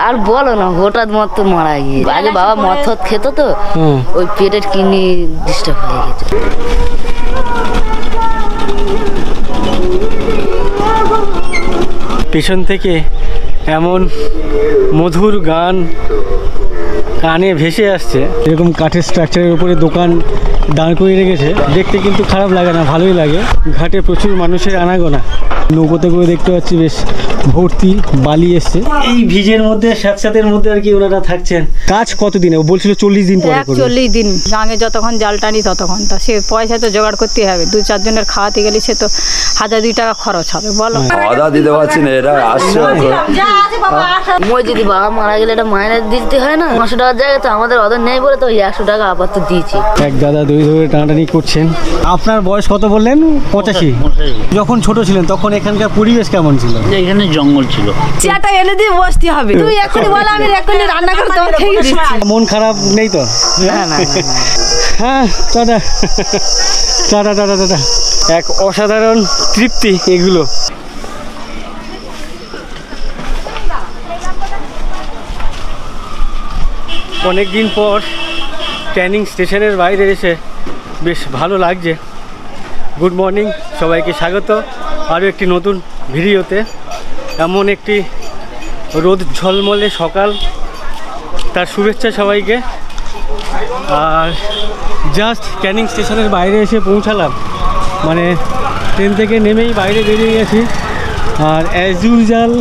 আর বলো না, হঠাৎ মত মারা গিয়ে। আগে বাবা মদ ফদ খেত তো, ওই পেটের কিডনি ডিস্টার্ব হয়ে গেছে। পেছন থেকে এমন মধুর গান কানে ভেসে আসছে। এরকম কাঠের স্ট্রাকচারের উপরে দোকান দাঁড় করিয়ে রেখেছে, দেখতে কিন্তু খারাপ লাগে না, ভালোই লাগে। ঘাটে প্রচুর মানুষের আনাগোনা, নৌকোতে করে দেখতে পাচ্ছি বেশ ভর্তি বালি এসছে। এই ভিজের মধ্যে স্যাঁতস্যাঁতের মধ্যে আর কি ওনারা থাকছেন। কাজ কতদিনে? ও বলছিল 40 দিন পরে করবে। 40 দিন গাঙে যতক্ষণ জাল টানি ততক্ষণ। তা সে পয়সা তো জোগাড় করতে হবে, 2-4 জনের খাওয়াতে গেলে সে তো 1000-2 টাকা খরচ হবে। বলো আদা দিতে পারছি না, এরা আসছে। মই যদি বাবা মারা গেলে এটা মাইনে দিতে হয় না, 500 টাকার জায়গায় তো আমাদের অর্ডার নেই বলে তো 100 টাকা আপাতত দিয়েছি। এক দাদা দই ধরে টানাটানি করছেন। আপনার বয়স কত বললেন? 85। যখন ছোট ছিলেন তখন এখানকার পরিবেশ কেমন ছিল? এখানে জঙ্গল ছিল। চেয়ারটা এনে দিয়ে বসতে হবে, তুই এক্ষুনি বল আমি এক্ষুনি রান্না করে তোমার খেয়ে দিচ্ছি। মন খারাপ নেই তো? না না হ্যাঁ, টাটা টাটা টাটা টাটা। এক অসাধারণ তৃপ্তি এগুলো। অনেক দিন পর ক্যানিং স্টেশনের বাইরে এসে বেশ ভালো লাগছে। গুড মর্নিং, সবাইকে স্বাগত আরও একটি নতুন ভিডিওতে। এমন একটি রোদ ঝলমলে সকাল, তার শুভেচ্ছা সবাইকে। আর জাস্ট ক্যানিং স্টেশনের বাইরে এসে পৌঁছালাম, মানে ট্রেন থেকে নেমেই বাইরে বেরিয়ে গেছি। আর অ্যাজ ইউজুয়াল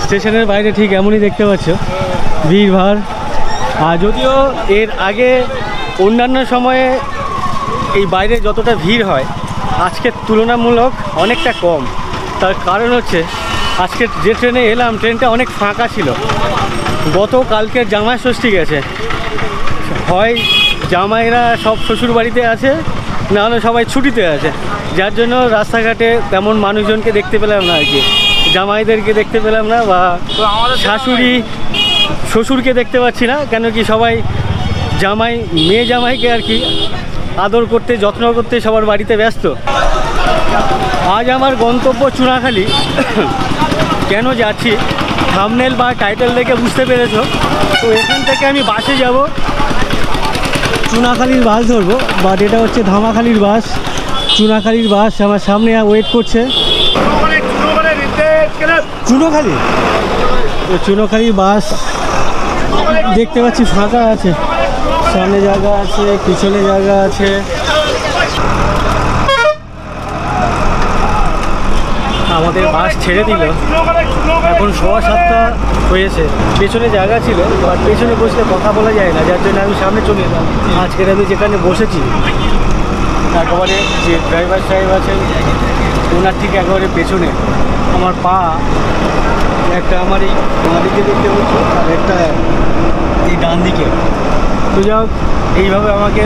স্টেশনের বাইরে ঠিক এমনই দেখতে পাচ্ছ, ভিড়ভাড়। আর যদিও এর আগে অন্যান্য সময়ে এই বাইরে যতটা ভিড় হয় আজকের তুলনামূলক অনেকটা কম। তার কারণ হচ্ছে আজকে যে ট্রেনে এলাম ট্রেনটা অনেক ফাঁকা ছিল। গতকালকের জামাই ষষ্ঠী গেছে, হয় জামাইরা সব শ্বশুর বাড়িতে আছে, নাহলে সবাই ছুটিতে আছে, যার জন্য রাস্তাঘাটে তেমন মানুষজনকে দেখতে পেলাম না আর কি। জামাইদেরকে দেখতে পেলাম না, বা শাশুড়ি শ্বশুরকে দেখতে পাচ্ছি না, কেন কি সবাই জামাই মেয়ে জামাইকে আর কি আদর করতে যত্ন করতে সবার বাড়িতে ব্যস্ত। আজ আমার গন্তব্য চুনাখালি। কেন যাচ্ছি থাম্বনেল বা টাইটেল দেখে বুঝতে পেরেছো। তো এখান থেকে আমি বাসে যাব, চুনাখালির বাস ধরবো, বাট এটা হচ্ছে ধামাখালির বাস। চুনাখালির বাস আমার সামনে ওয়েট করছে। চুনাখালি, তো চুনাখালির বাস দেখতে পাচ্ছি ফাঁকা আছে, সামনে জায়গা আছে, পিছনে জায়গা আছে। আমাদের বাস ছেড়ে দিল, এখন 7:15 হয়েছে। পেছনে জায়গা ছিল, আর পেছনে বসলে কথা বলা যায় না, যার জন্য আমি সামনে চলে এলাম। আজকের আমি যেখানে বসেছি একেবারে যে ড্রাইভার সাহেব আছেন ওনার ঠিক একেবারে পেছনে। আমার পা একটা আমার এই দিকে দেখতে পাচ্ছি, আর একটা এই ডান দিকে। তো যাক, এইভাবে আমাকে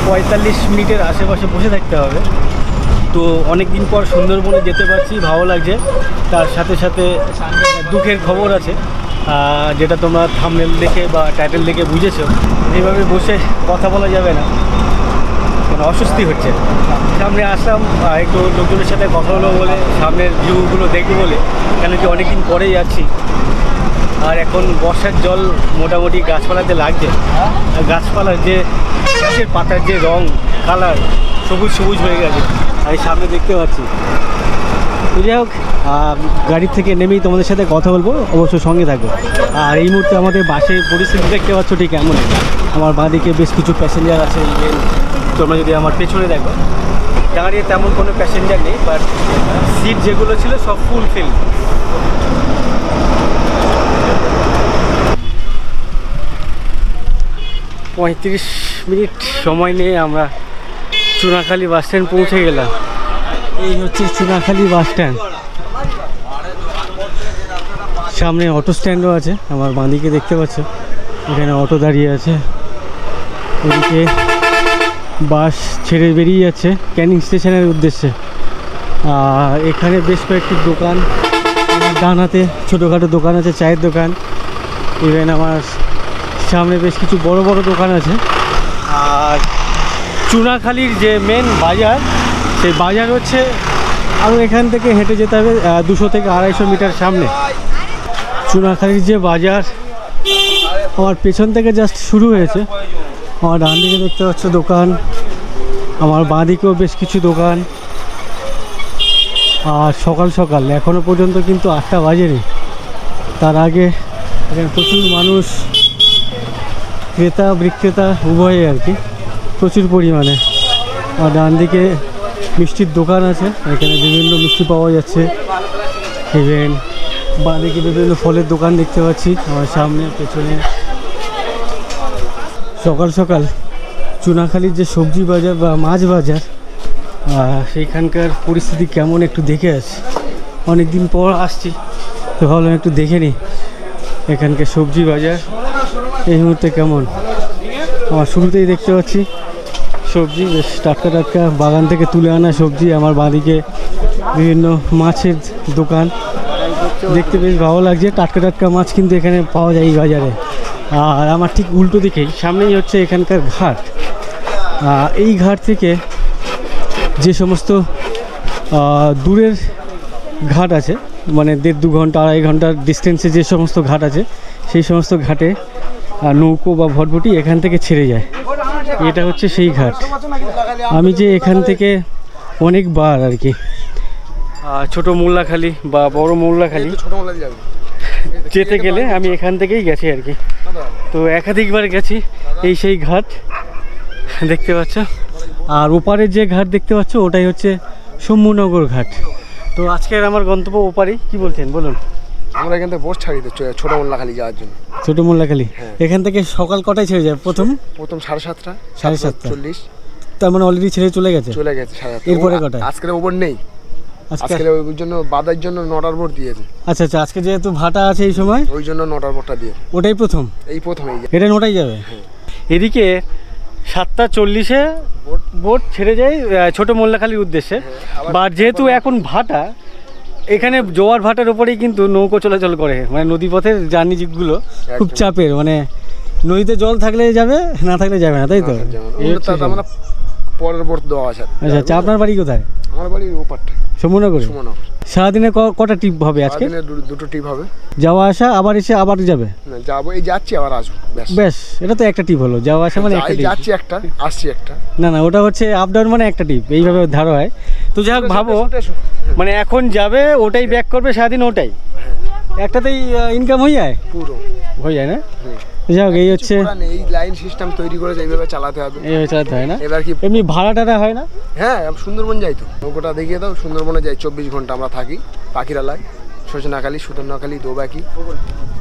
45 মিনিটের আশেপাশে বসে থাকতে হবে। তো অনেক দিন পর সুন্দরবনে যেতে পারছি, ভালো লাগছে। তার সাথে সাথে দুঃখের খবর আছে, যেটা তোমরা থাম্বনেল দেখে বা টাইটেল দেখে বুঝেছো। এইভাবে বসে কথা বলা যাবে না, মানে অস্বস্তি হচ্ছে। সামনে আসলাম, একটু লোকজনের সাথে কথা হলো বলে, সামনের ভিউগুলো দেখবো বলে, কেন কি অনেকদিন পরেই যাচ্ছি। আর এখন বর্ষার জল মোটামুটি গাছপালাতে লাগছে, আর গাছপালার যে গাছের পাতার যে রং কালার সবুজ সবুজ হয়ে গেছে, আর সামনে দেখতে পাচ্ছি। তো যাই হোক, গাড়ির থেকে নেমেই তোমাদের সাথে কথা বলবো, অবশ্যই সঙ্গে থাকবো। আর এই মুহূর্তে আমাদের বাসের পরিস্থিতি দেখতে পাচ্ছ ঠিক এমন। আমার বাঁদিকে বেশ কিছু প্যাসেঞ্জার আছে, তোমরা যদি আমার পেছনে দেখো দাঁড়িয়ে তেমন কোনো প্যাসেঞ্জার নেই, বাট সিট যেগুলো ছিল সব ফুল ফিল। পঁয়ত্রিশ মিনিট সময় নিয়ে আমরা চুনাখালি বাস স্ট্যান্ড পৌঁছে গেলাম। এই হচ্ছে চুনাখালি বাস স্ট্যান্ড। সামনে অটো স্ট্যান্ডও আছে, আমার বাঁদিকে দেখতে পাচ্ছ এখানে অটো দাঁড়িয়ে আছে। এদিকে বাস ছেড়ে বেরিয়ে যাচ্ছে ক্যানিং স্টেশনের উদ্দেশ্যে। আর এখানে বেশ কয়েকটি দোকান, ডান হাতে ছোটোখাটো দোকান আছে, চায়ের দোকান। ইভেন আমার সামনে বেশ কিছু বড় বড় দোকান আছে। আর চুনাখালির যে মেন বাজার, সেই বাজার হচ্ছে আরও এখান থেকে হেঁটে যেতে হবে 200 থেকে 250 মিটার সামনে। চুনাখালীর যে বাজার আমার পেছন থেকে জাস্ট শুরু হয়েছে। আমার ডান দিকে দেখতে পাচ্ছ দোকান, আমার বাঁ দিকেও বেশ কিছু দোকান। আর সকাল সকাল এখনও পর্যন্ত কিন্তু 8টা বাজেনি। তার আগে এখানে প্রচুর মানুষ, ক্রেতা বিক্রেতা উভয়ে আর কি, প্রচুর পরিমাণে। আর ডান দিকে মিষ্টির দোকান আছে, এখানে বিভিন্ন মিষ্টি পাওয়া যাচ্ছে। ইভেন বাঁ দিকে বিভিন্ন ফলের দোকান দেখতে পাচ্ছি আমার সামনে পেছনে। সকাল সকাল চুনাখালীর যে সবজি বাজার বা মাছ বাজার, সেইখানকার পরিস্থিতি কেমন একটু দেখে আসি। অনেক দিন পর আসছি, তো ভাবলাম একটু দেখে নিই এখানকার সবজি বাজার এই মুহূর্তে কেমন। আমার শুরুতেই দেখতে পাচ্ছি সবজি বেশ টাটকা টাটকা বাগান থেকে তুলে আনা সবজি। আমার বাঁদিকে বিভিন্ন মাছের দোকান, দেখতে বেশ ভালো লাগছে। টাটকা টাটকা মাছ কিন্তু এখানে পাওয়া যায় এই বাজারে। আর আমার ঠিক উল্টো দিকেই সামনেই হচ্ছে এখানকার ঘাট। এই ঘাট থেকে যে সমস্ত দূরের ঘাট আছে, মানে 1.5-2 ঘন্টা 2.5 ঘন্টার ডিস্টেন্সে যে সমস্ত ঘাট আছে, সেই সমস্ত ঘাটে নৌকো বা ভটভটি এখান থেকে ছেড়ে যায়। এটা হচ্ছে সেই ঘাট। আমি যে এখান থেকে অনেকবার আর কি ছোটো মোল্লাখালী বা বড় মোল্লাখালী যেতে গেলে আমি এখান থেকেই গেছি আর কি। তো একাধিকবার গেছি এই সেই ঘাট দেখতে পাচ্ছ। আর ওপারের যে ঘাট দেখতে পাচ্ছ ওটাই হচ্ছে শম্ভুনগর ঘাট। তো আজকের আমার গন্তব্য ওপারেই। কি বলছেন বলুন? আমরা এখান থেকে বস ছাড়ি তো ছোট মোল্লাখালী যাওয়ার জন্য। ছোট মোল্লাখালী এখান থেকে সকাল কটায় ছেড়ে যায়? প্রথম 7:30 7:30। তার মানে অলরেডি ছেড়ে চলে গেছে 7:30। এরপরে কটায়? আজকের ওপর নেই, আজকে ওই জন্য বাদার জন্য 9টার ভোট দিয়েছে। আচ্ছা আচ্ছা, আজকে যেহেতু ভাটা আছে এই সময় ওই জন্য 9টার ভোটটা দিয়ে ওটাই প্রথম। এই প্রথমেই এটা 9টায় যাবে। এদিকে 7:40-এ বোট ছেড়ে যায় ছোট মোল্লাখালীর উদ্দেশ্যে। বা যেহেতু এখন ভাটা, এখানে জোয়ার ভাটার উপরেই কিন্তু নৌকো চলাচল করে। মানে নদীপথের জার্নিগুলো খুব চাপের, মানে নদীতে জল থাকলে যাবে, না থাকলে যাবে না, তাই তো? আমরা পরের ভোট দেওয়া আছে। আচ্ছা আচ্ছা, আপনার বাড়ি কোথায়? আমার বাড়ি ওপারটা শম্ভুনগরে। সারাদিনে কটা ট্রিপ হবে আজকে? দুটো ট্রিপ হবে, যাওয়া আসা, আবার এসে আবার যাবে। যাবো, এই যাচ্ছি আবার আসবো, ব্যাস। এটা তো একটা ট্রিপ হলো, যাওয়া আসা মানে একটা ট্রিপ। যাচ্ছি একটা, আসছি একটা। না না, ওটা হচ্ছে আপ ডাউন মানে একটা ট্রিপ, এইভাবে ধারা হয়। তো যাই হোক, ভাবো মানে এখন যাবে ওটাই ব্যাক করবে সারাদিন, ওটাই একটাতেই ইনকাম হয়ে যায়, পুরো হয়ে যায় না? যাই হোক, এই হচ্ছে এই লাইন সিস্টেম তৈরি করে এইভাবে চালাতে হবে, এইভাবে চালাতে হয় না? এবার কি এমনি ভাড়া টাড়া হয় না? হ্যাঁ, সুন্দরবন যাই তো, নৌকোটা দেখিয়ে দাও। সুন্দরবনে যাই 24 ঘন্টা আমরা থাকি, পাখিরালয়, সজনাখালী, সুদর্ণখালী, দোবাকি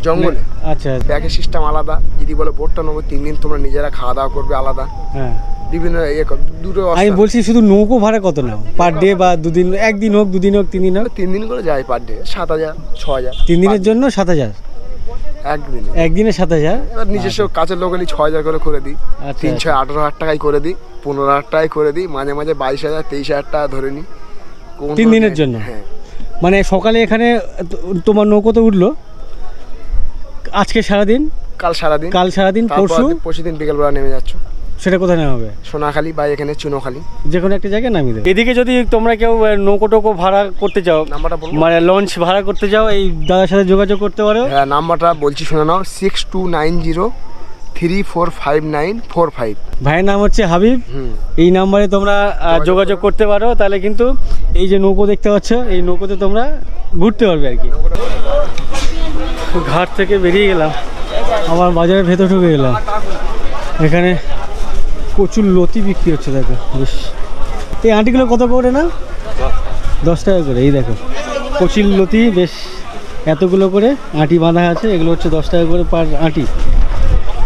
জঙ্গলে। আচ্ছা, প্যাকেজ সিস্টেম আলাদা। যদি বলো বোটটা নেবো 3 দিন, তোমরা নিজেরা খাওয়া দাওয়া করবে আলাদা। হ্যাঁ, বিভিন্ন দুটো। আমি বলছি শুধু নৌকো ভাড়া কত নাও পার ডে, বা দুদিন, একদিন হোক, দুদিন হোক, 3 দিন হোক? 3 দিন করে যায় পার ডে 7,000 6,000। 3 দিনের জন্য 7,000? একদিনে 7,000। এবার নিজস্ব কাছের লোকালি 6,000 করে দিই। 3 6 18,000 টাকায় করে দিই, 15,000 টাকায় করে দিই, মাঝে মাঝে 22,000 23,000 টাকা ধরে নিই 3 দিনের জন্য। হ্যাঁ, মানে সকালে এখানে তোমার নৌকোতে উঠলো, আজকে সারাদিন, কাল সারাদিন, পরশু দিন বিকেলবেলা নেমে যাচ্ছ। সেটা কোথায় নেওয়া হবে? সোনাখালী বা এখানে চুনোখালী, যে কোনো একটা জায়গায় নামিয়ে দেবে। এদিকে যদি তোমরা কেউ নৌকো টোকো ভাড়া করতে চাও, নাম্বারটা বলো, মানে লঞ্চ ভাড়া করতে চাও, এই দাদার সাথে যোগাযোগ করতে পারো। হ্যাঁ, নাম্বারটা বলছি শুনে নাও, 6290345945। ভাইয়ের নাম হচ্ছে হাবিব। এই নাম্বারে তোমরা যোগাযোগ করতে পারো, তাহলে কিন্তু এই যে নৌকো দেখতে পাচ্ছ, এই নৌকোতে তোমরা ঘুরতে পারবে আর কি। ঘাট থেকে বেরিয়ে গেলাম, আমার বাজারের ভেতর ঢুকে গেলাম। এখানে প্রচুর লতি বিক্রি হচ্ছে, দেখো বেশ। এই আঁটিগুলো কত করে না? 10 টাকা করে। এই দেখো কচুর লতি, বেশ এতগুলো করে আঁটি বাঁধা আছে। এগুলো হচ্ছে 10 টাকা করে পার আঁটি।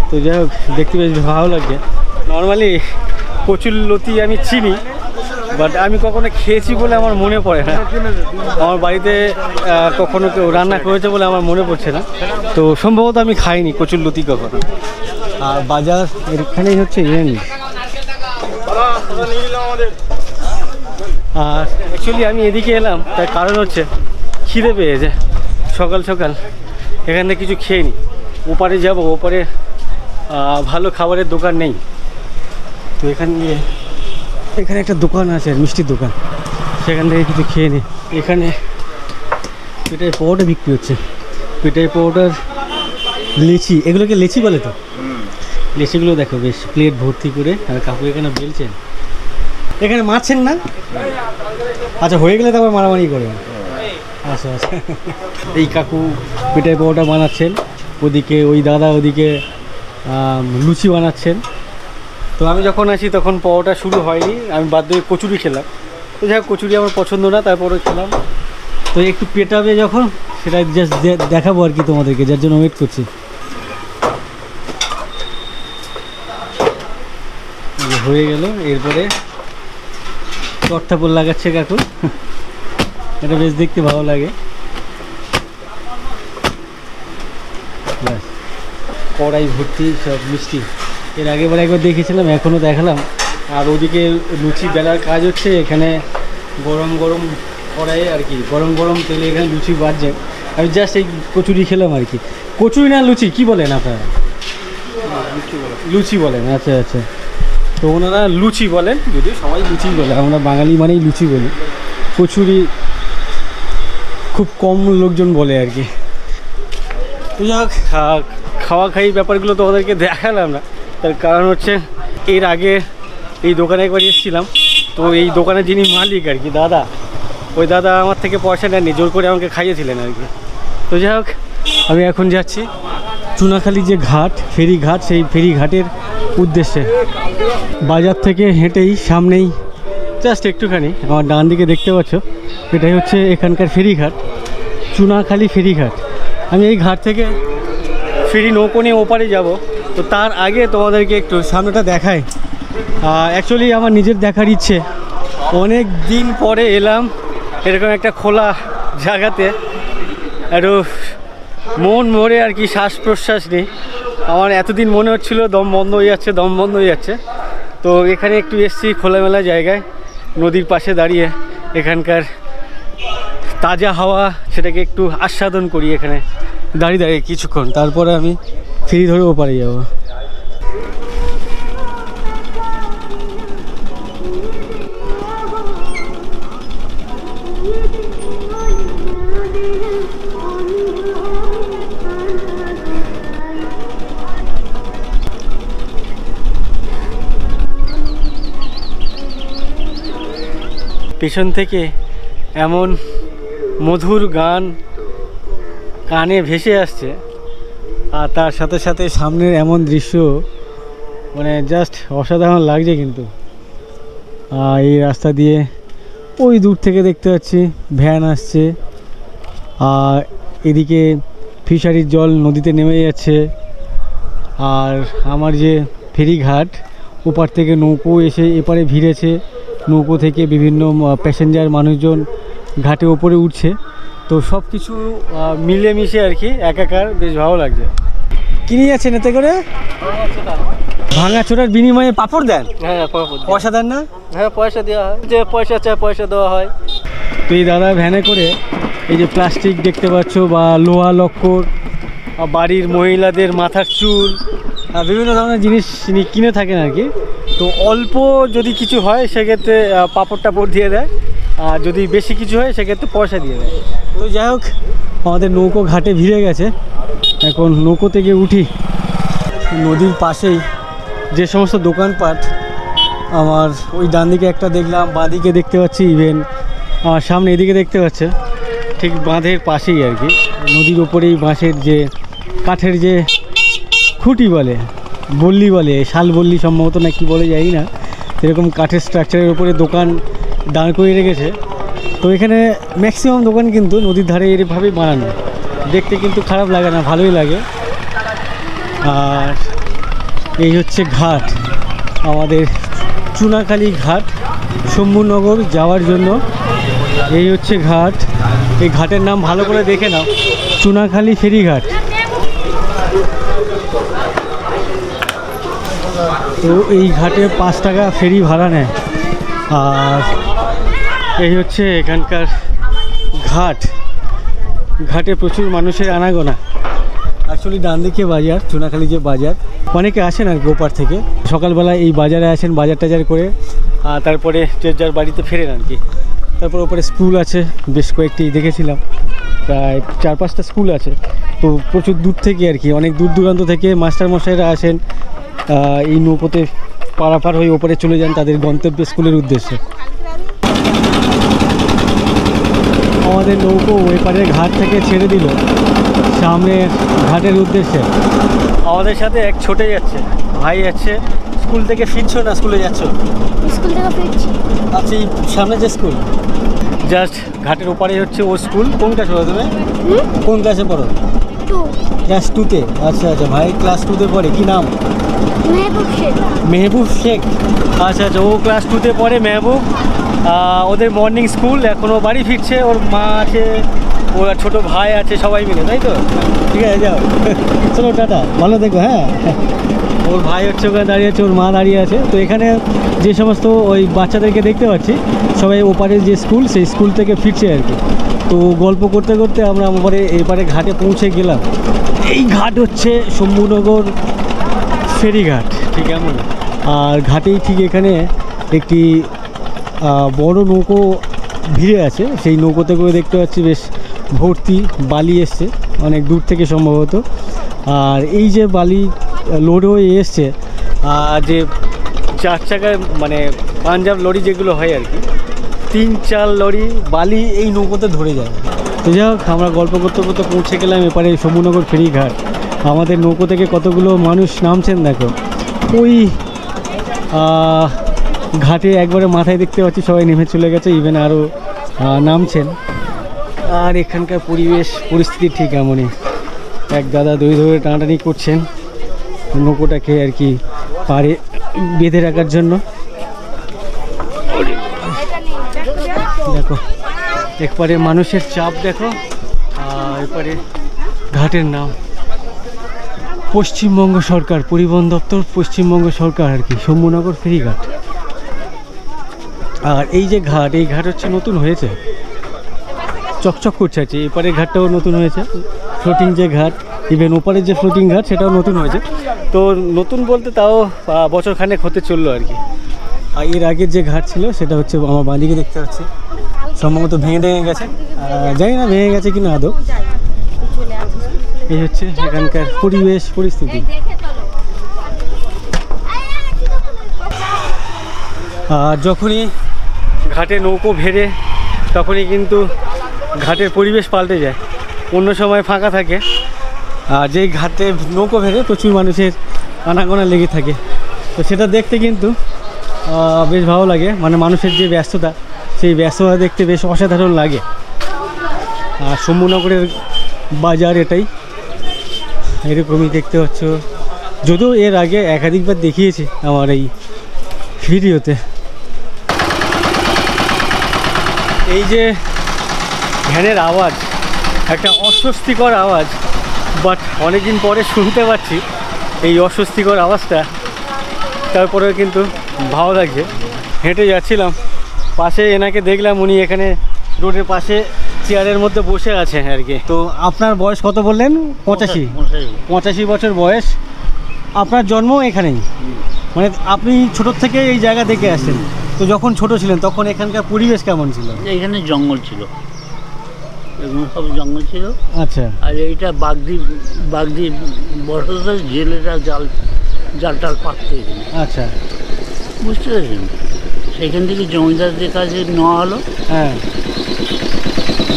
তো যাই হোক, দেখতে বেশ ভালো লাগছে। নর্মালি কচুর লতি আমি চিনি, বাট আমি কখনো খেয়েছি বলে আমার মনে পড়ে না। আমার বাড়িতে কখনো কেউ রান্না করেছে বলে আমার মনে পড়ছে না। তো সম্ভবত আমি খাইনি কচুর লতি কখনো। আর বাজার এখানেই হচ্ছে এন্ড। আর অ্যাকচুয়ালি আমি এদিকে এলাম তার কারণ হচ্ছে খিদে পেয়েছে। সকাল সকাল এখান থেকে কিছু খেয়ে নিই, ওপারে যাবো। ওপারে ভালো খাবারের দোকান নেই, তো এখানে একটা দোকান আছে, মিষ্টির দোকান, সেখান থেকে কিছু খেয়ে নিই। এখানে এটাই পরোটা বিক্রি হচ্ছে। পেটাই পাউডার, লিচি, এগুলোকে লিচি বলে তো? লিচিগুলো দেখো বেশ প্লেট ভর্তি করে, আর কাকু এখানে বেলছেন। এখানে মারছেন না? আচ্ছা, হয়ে গেলে তারপর মারামারি করে। আচ্ছা আচ্ছা, এই কাকু পেটাই পাউডার বানাচ্ছেন, ওদিকে ওই দাদা ওদিকে লুচি বানাচ্ছেন। তো আমি যখন আসি তখন পাওয়াটা শুরু হয়নি, আমি বাধ্য হয়ে কচুরি খেলাম। তো যাই হোক, কচুরি আমার পছন্দ না, তারপরে খেলাম। তো একটু পেটাবে যখন, সেটা জাস্ট দেখাবো আর কি তোমাদেরকে, যার জন্য ওয়েট করছি। হয়ে গেল, এরপরে চট্টাপল লাগাচ্ছে কাকু, এটা বেশ দেখতে ভালো লাগে। কড়াই ভর্তি সব মিষ্টি, এর আগেবার একবার দেখেছিলাম, এখনও দেখালাম। আর ওদিকে লুচি বেলার কাজ হচ্ছে, এখানে গরম গরম কড়াইয়ে আর কি, গরম গরম তেলে এখানে লুচি বাজছে। আমি জাস্ট এই কচুরি খেলাম আর কি। কচুরি না লুচি কি বলেন আপনারা? লুচি বলেন, আচ্ছা আচ্ছা। তো ওনারা লুচি বলেন, যদিও সবাই লুচি বলে, আমরা বাঙালি মানেই লুচি বলি। কচুরি খুব কম লোকজন বলে আর কি। তো যাক, খাওয়া খাই ব্যাপারগুলো তো ওদেরকে দেখালাম না, তার কারণ হচ্ছে এর আগে এই দোকানে একবার এসেছিলাম। তো এই দোকানের যিনি মালিক আর কি দাদা, ওই দাদা আমার থেকে পয়সা নেননি, জোর করে আমাকে খাইয়েছিলেন আর কি। তো যাই হোক, আমি এখন যাচ্ছি চুনাখালি যে ঘাট, ফেরি ঘাট, সেই ফেরি ঘাটের উদ্দেশ্যে। বাজার থেকে হেঁটেই সামনেই জাস্ট একটুখানি আমার ডান দিকে দেখতে পাচ্ছ, এটাই হচ্ছে এখানকার ফেরিঘাট, চুনাখালি ফেরিঘাট। আমি এই ঘাট থেকে ফেরি নৌকো নিয়ে ওপারে যাব। তো তার আগে তোমাদেরকে একটু সামনেটা দেখাই। অ্যাকচুয়ালি আমার নিজের দেখার ইচ্ছে, অনেক দিন পরে এলাম এরকম একটা খোলা জায়গাতে, একটু মন ভরে আর কি শ্বাস প্রশ্বাস নেই। আমার এতদিন মনে হচ্ছিল দম বন্ধ হয়ে যাচ্ছে, দম বন্ধ হয়ে যাচ্ছে। তো এখানে একটু এসছি খোলামেলা জায়গায়, নদীর পাশে দাঁড়িয়ে এখানকার তাজা হাওয়া সেটাকে একটু আস্বাদন করি এখানে দাঁড়িয়ে দাঁড়িয়ে কিছুক্ষণ, তারপরে আমি ফেরি ধরে ওপারে যাব। পেছন থেকে এমন মধুর গান কানে ভেসে আসছে, আর তার সাথে সাথে সামনের এমন দৃশ্য, মানে জাস্ট অসাধারণ লাগছে। কিন্তু এই রাস্তা দিয়ে ওই দূর থেকে দেখতে পাচ্ছি ভ্যান আসছে, আর এদিকে ফিশারির জল নদীতে নেমে যাচ্ছে। আর আমার যে ফেরিঘাট, ওপার থেকে নৌকো এসে এপারে ভিড়েছে, নৌকো থেকে বিভিন্ন প্যাসেঞ্জার মানুষজন ঘাটে ওপরে উঠছে। তো সব কিছু মিলেমিশে আর কি একাকার, বেশ ভালো লাগছে। কিনে যাচ্ছেন এতে করে? ভাঙা ছোটার বিনিময়ে পাঁপড় দেন? হ্যাঁ, পয়সা দেন না? হ্যাঁ, পয়সা দেওয়া হয়, যে পয়সা চায় পয়সা দেওয়া হয়। তো এই দাদা ভ্যানে করে এই যে প্লাস্টিক দেখতে পাচ্ছ, বা লোহা লক্কর, বাড়ির মহিলাদের মাথার চুল, বিভিন্ন ধরনের জিনিস কিনে থাকেন আর কি। তো অল্প যদি কিছু হয় সেক্ষেত্রে পাঁপড় টাপড় দিয়ে দেয়, আর যদি বেশি কিছু হয় সেক্ষেত্রে পয়সা দিয়ে দেয়। তো যাই হোক, আমাদের নৌকো ঘাটে ভিড়ে গেছে, এখন নৌকো থেকে উঠি। নদীর পাশেই যে সমস্ত দোকানপাট, আমার ওই ডান দিকে একটা দেখলাম, বাঁ দিকে দেখতে পাচ্ছি, ইভেন আমার সামনে এদিকে দেখতে পাচ্ছে, ঠিক বাঁধের পাশেই আর কি, নদীর ওপরেই বাঁশের যে কাঠের যে খুঁটি বলে, বল্লি বলে, শাল বল্লি সম্ভবত না কি বলে জানি না, এরকম কাঠের স্ট্রাকচারের উপরে দোকান দাঁড় করিয়ে রেখেছে। তো এখানে ম্যাক্সিমাম দোকান কিন্তু নদীর ধারে এরভাবেই বানানো, দেখতে কিন্তু খারাপ লাগে না, ভালোই লাগে। আর এই হচ্ছে ঘাট, আমাদের চুনাখালি ঘাট, শম্ভুনগর যাওয়ার জন্য এই হচ্ছে ঘাট। এই ঘাটের নাম ভালো করে দেখে নাও, চুনাখালি ফেরিঘাট। তো এই ঘাটে 5 টাকা ফেরি ভাড়া নেয়। আর এই হচ্ছে এখানকার ঘাট, ঘাটে প্রচুর মানুষের আনাগোনা। অ্যাকচুয়ালি ডান দিকে বাজার, চুনাখালি যে বাজার, অনেকে আসেন আর গোপার থেকে, সকালবেলা এই বাজারে আসেন, বাজার টাজার করে, আর তারপরে যে যার বাড়িতে ফেরেন আর কি। তারপর ওপরে স্কুল আছে বেশ কয়েকটি দেখেছিলাম, প্রায় 4-5টা স্কুল আছে। তো প্রচুর দূর থেকে আর কি, অনেক দূর দূরান্ত থেকে মাস্টারমশাইরা আসেন, এই নৌকোতে পারাপার হয়ে ওপরে চলে যান তাদের গন্তব্য স্কুলের উদ্দেশ্যে। আমাদের নৌকো এপারের ঘাট থেকে ছেড়ে দিল সামনে ঘাটের উদ্দেশ্যে। আমাদের সাথে এক ছোটে যাচ্ছে, ভাই যাচ্ছে। স্কুল থেকে ফিরছো না স্কুলে যাচ্ছ? স্কুল থেকে ফিরছি। আচ্ছা, এই সামনে যে স্কুল জাস্ট ঘাটের ওপারে হচ্ছে ও স্কুল। কোন ক্লাসে পড়ো তুমি? কোন ক্লাসে পড়ো? 2 ক্লাস 2-তে। আচ্ছা আচ্ছা, ভাই ক্লাস 2-তে পড়ে। কি নাম? মেহবুব শেখ। মেহবুব শেখ। আচ্ছা আচ্ছা, ও ক্লাস 2-তে পড়ে মেহবুব। ওদের মর্নিং স্কুল, এখনও বাড়ি ফিরছে। ওর মা আছে, ওর ছোটো ভাই আছে, সবাই মিলে, তাই তো? ঠিক আছে, যাও। চলো টাটা, ভালো দেখো। হ্যাঁ, ওর ভাই হচ্ছে ওখানে দাঁড়িয়ে আছে, ওর মা দাঁড়িয়ে আছে। তো এখানে যে সমস্ত ওই বাচ্চাদেরকে দেখতে পাচ্ছি সবাই ওপারে যে স্কুল, সেই স্কুল থেকে ফিরছে আর কি। তো গল্প করতে করতে আমরা ওপারে এপারে ঘাটে পৌঁছে গেলাম। এই ঘাট হচ্ছে শম্ভুনগর ফেরিঘাট, ঠিক এমন। আর ঘাটেই ঠিক এখানে একটি বড় নৌকো ভিড়ে আছে। সেই নৌকোতে করে দেখতে পাচ্ছি বেশ ভর্তি বালি এসছে অনেক দূর থেকে সম্ভবত। আর এই যে বালি লোড হয়ে এসছে, যে 4 চাকায় মানে পাঞ্জাব লরি যেগুলো হয় আর কি, 3-4 লরি বালি এই নৌকোতে ধরে যায়। তো যাই হোক, আমরা গল্প করতে করতে পৌঁছে গেলাম এপারে শম্ভুনগর ফেরিঘাট। আমাদের নৌকো থেকে কতগুলো মানুষ নামছেন দেখো, ওই ঘাটে একবারে মাথায় দেখতে পাচ্ছি সবাই নেমে চলে গেছে, ইভেন আরও নামছেন। আর এখানকার পরিস্থিতি ঠিক এমনই। এক দাদা দই ধরে টানাটানি করছেন নৌকোটাকে আর কি পাড়ে বেঁধে রাখার জন্য। দেখো একবারে মানুষের চাপ দেখো। এপারে ঘাটের নাম পশ্চিমবঙ্গ সরকার, পরিবহন দপ্তর পশ্চিমবঙ্গ সরকার আর কি, শম্ভুনগর ফেরিঘাট। আর এই যে ঘাট, এই ঘাট হচ্ছে নতুন হয়েছে, চকচক করছে আছে। এপারের ঘাটটাও নতুন হয়েছে, ফ্লোটিং যে ঘাট, ইভেন ওপারের যে ফ্লোটিং ঘাট সেটাও নতুন হয়েছে। তো নতুন বলতে তাও বছরখানেক হতে চললো আর কি। আর এর আগের যে ঘাট ছিল সেটা হচ্ছে আমার বাঁদিকে দেখতে পাচ্ছি, সম্ভবত ভেঙে গেছে, জানি না ভেঙে গেছে কিনা আদৌ। এই হচ্ছে এখানকার পরিস্থিতি। আর যখনই ঘাটে নৌকো ভেড়ে তখনই কিন্তু ঘাটের পরিবেশ পাল্টে যায়। অন্য সময় ফাঁকা থাকে, আর যেই ঘাটে নৌকো ভেড়ে প্রচুর মানুষের আনাগোনা লেগে থাকে। তো সেটা দেখতে কিন্তু বেশ ভালো লাগে, মানে মানুষের যে ব্যস্ততা, সেই ব্যস্ততা দেখতে বেশ অসাধারণ লাগে। আর শম্ভুনগরের বাজার এটাই, এরকমই দেখতে পাচ্ছ। যদিও এর আগে একাধিকবার দেখিয়েছি আমার এই ভিডিওতে। এই যে ভ্যানের আওয়াজ, একটা অস্বস্তিকর আওয়াজ, বাট অনেকদিন পরে শুনতে পাচ্ছি এই অস্বস্তিকর আওয়াজটা। তারপরেও কিন্তু ভালো লাগছে। হেঁটে যাচ্ছিলাম, পাশে এনাকে দেখলাম, উনি এখানে রোডের পাশে চেয়ারের মধ্যে বসে আছে আর কি। তো আপনার বয়স কত বললেন? 85 বছর বয়স। আপনার জন্ম এখানেই, মানে আপনি ছোটোর থেকে এই জায়গা দেখে আসেন। তো যখন ছোট ছিলেন তখন এখানকার পরিবেশ কেমন ছিল? এখানে জঙ্গল ছিল, এগুলো সব জঙ্গল ছিল। আচ্ছা। আর এইটা বাগদি বর্ষা জেলেরা জালটাল পাততে এখানে। আচ্ছা, বুঝতে পেরেছেন? সেখান থেকে জমিদারদের কাছে নেওয়া হলো। হ্যাঁ,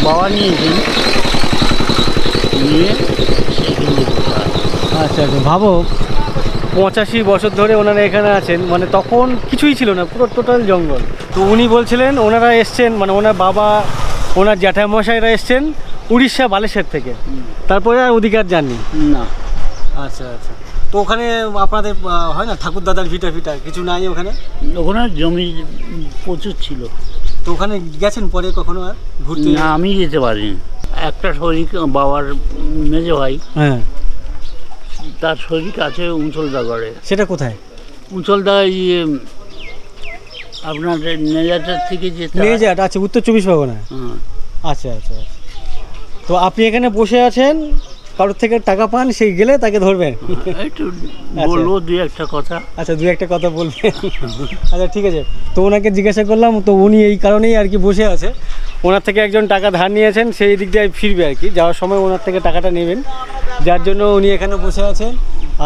বাবা নিয়েছেন, নিয়ে সেইখানে। আচ্ছা আচ্ছা। ভাবো 85 বছর ধরে ওনারা এখানে আছেন, মানে তখন কিছুই ছিল না, পুরো টোটাল জঙ্গল। তো উনি বলছিলেন ওনারা এসছেন, মানে ওনার বাবা, ওনার জ্যাঠামশাইরা এসছেন উড়িষ্যা বালেশ্বর থেকে, তারপরে আর অধিকার যাননি না। আচ্ছা আচ্ছা। তো ওখানে আপনাদের হয় না ঠাকুর দাদার ভিটা কিছু নাই ওখানে? ওখানে জমি প্রচুর ছিল। তো ওখানে গেছেন পরে কখনো আর ঘুরতে? না, আমি যেতে পারিনি। একটা শরীর বাবার মেজো ভাই, হ্যাঁ, তার শরীর আছে উঁচলদাগড়ে। সেটা কোথায়? উঁচলদা আপনার নেজাটার থেকে যেতে। নেজাট, আচ্ছা, উত্তর 24 পরগনা। হ্যাঁ। আচ্ছা আচ্ছা আচ্ছা। তো আপনি এখানে বসে আছেন, কারোর থেকে টাকা পান সেই গেলে তাকে ধরবেন? একটু বলবো দুই একটা কথা। আচ্ছা, দু একটা কথা বলবেন। আচ্ছা ঠিক আছে, তো ওনাকে জিজ্ঞাসা করলাম, তো উনি এই কারণেই আর কি বসে আছে। ওনার থেকে একজন টাকা ধার নিয়েছেন, সেই দিক দিয়ে ফিরবে আর কি, যাওয়ার সময় ওনার থেকে টাকাটা নেবেন, যার জন্য উনি এখানে বসে আছেন।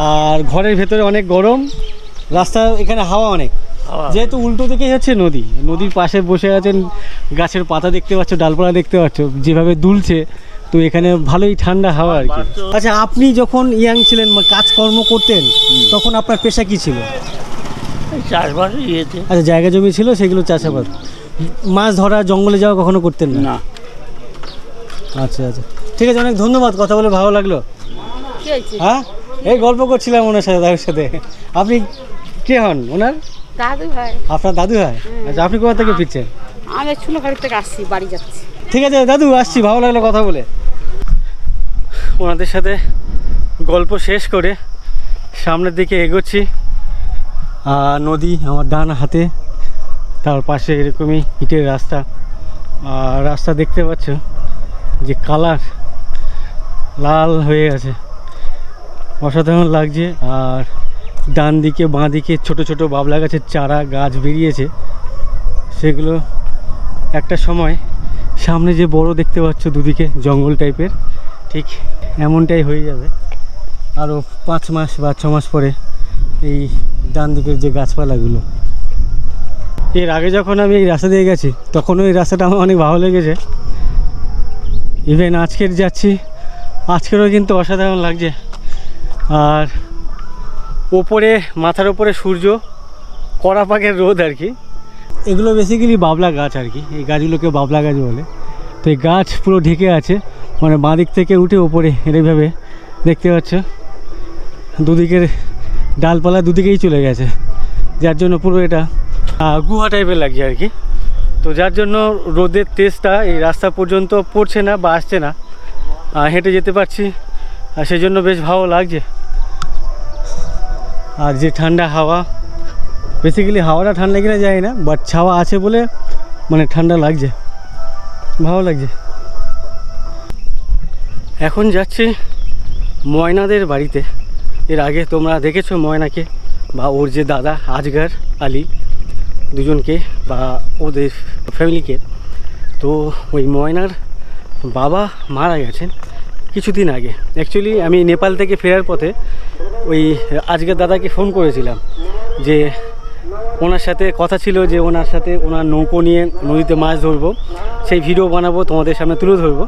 আর ঘরের ভেতরে অনেক গরম, রাস্তা এখানে হাওয়া অনেক, যেহেতু উল্টো দিকেই হচ্ছে নদী, নদীর পাশে বসে আছেন, গাছের পাতা দেখতে পাচ্ছ, ডালপালা দেখতে পাচ্ছ যেভাবে দুলছে, তো এখানে ভালোই ঠান্ডা হাওয়া আর কি। আচ্ছা, আপনি যখন ইয়াং ছিলেন কাজকর্ম করতেন, তখন আপনার পেশা কি ছিল? চাষবাস ইয়েতে। আচ্ছা, জায়গা জমি ছিল, সেগুলো চাষাবাদ, মাছ ধরা, জঙ্গলে যাওয়া কখনো করতেন না? না। আচ্ছা আচ্ছা, ঠিক আছে, অনেক ধন্যবাদ, কথা বলে ভালো লাগলো। হ্যাঁ, এই গল্প করছিলাম ওনার সাথে, দাদুর সাথে। আপনি কে হন ওনার? দাদু ভাই। আপনার দাদু হয়? আচ্ছা, আপনি কোথা থেকে ফিরছেন? আমি চুনোখালি থেকে আসছি, বাড়ি যাচ্ছি। ঠিক আছে দাদু, আসছি, ভালো লাগলো কথা বলে। ওনাদের সাথে গল্প শেষ করে সামনের দিকে এগোচ্ছি। নদী আমার ডান হাতে, তার পাশে এরকমই ইটের রাস্তা, আর রাস্তা দেখতে পাচ্ছ যে কালার লাল হয়ে আছে, অসাধারণ লাগছে। আর ডান দিকে বাঁ দিকে ছোট ছোট বাবলা গাছের চারা গাছ বেরিয়েছে, সেগুলো একটা সময় সামনে যে বড় দেখতে পাচ্ছ দুদিকে জঙ্গল টাইপের, ঠিক এমনটাই হয়ে যাবে আরও 5 মাস বা 6 মাস পরে। এই ডান দিকের যে গাছপালাগুলো, এর আগে যখন আমি এই রাস্তা দিয়ে গেছি তখনও এই রাস্তাটা আমার অনেক ভালো লেগেছে। ইভেন আজকের যাচ্ছি, আজকেরও কিন্তু অসাধারণ লাগছে। আর ওপরে মাথার ওপরে সূর্য, কড়া পাকের রোদ আর কি। এগুলো বেসিক্যালি বাবলা গাছ আর কি, এই গাছগুলোকে বাবলা গাছ বলে। তো এই গাছ পুরো ঢেকে আছে, মানে বাঁ দিক থেকে উঠে ওপরে এরকমভাবে দেখতে পাচ্ছ, দুদিকের ডালপালা দুদিকেই চলে গেছে, যার জন্য পুরো এটা গুহা টাইপের লাগছে আর কি। তো যার জন্য রোদের তেজটা এই রাস্তা পর্যন্ত পড়ছে না বা আসছে না, হেঁটে যেতে পারছি, আর সেই জন্য বেশ ভালো লাগছে। আর যে ঠান্ডা হাওয়া, বেসিক্যালি হাওয়াটা ঠান্ডা কিনা যায় না, বাট ছাওয়া আছে বলে মানে ঠান্ডা লাগছে, ভালো লাগছে। এখন যাচ্ছি ময়নাদের বাড়িতে। এর আগে তোমরা দেখেছো ময়নাকে বা ওর যে দাদা আজগার আলী, দুজনকে বা ওদের ফ্যামিলিকে। তো ওই ময়নার বাবা মারা গেছেন কিছুদিন আগে। অ্যাকচুয়ালি আমি নেপাল থেকে ফেরার পথে ওই আজকের দাদাকে ফোন করেছিলাম যে ওনার সাথে কথা ছিল যে ওনার সাথে ওনার নৌকো নিয়ে নদীতে মাছ ধরবো, সেই ভিডিও বানাবো, তোমাদের সামনে তুলে ধরবো।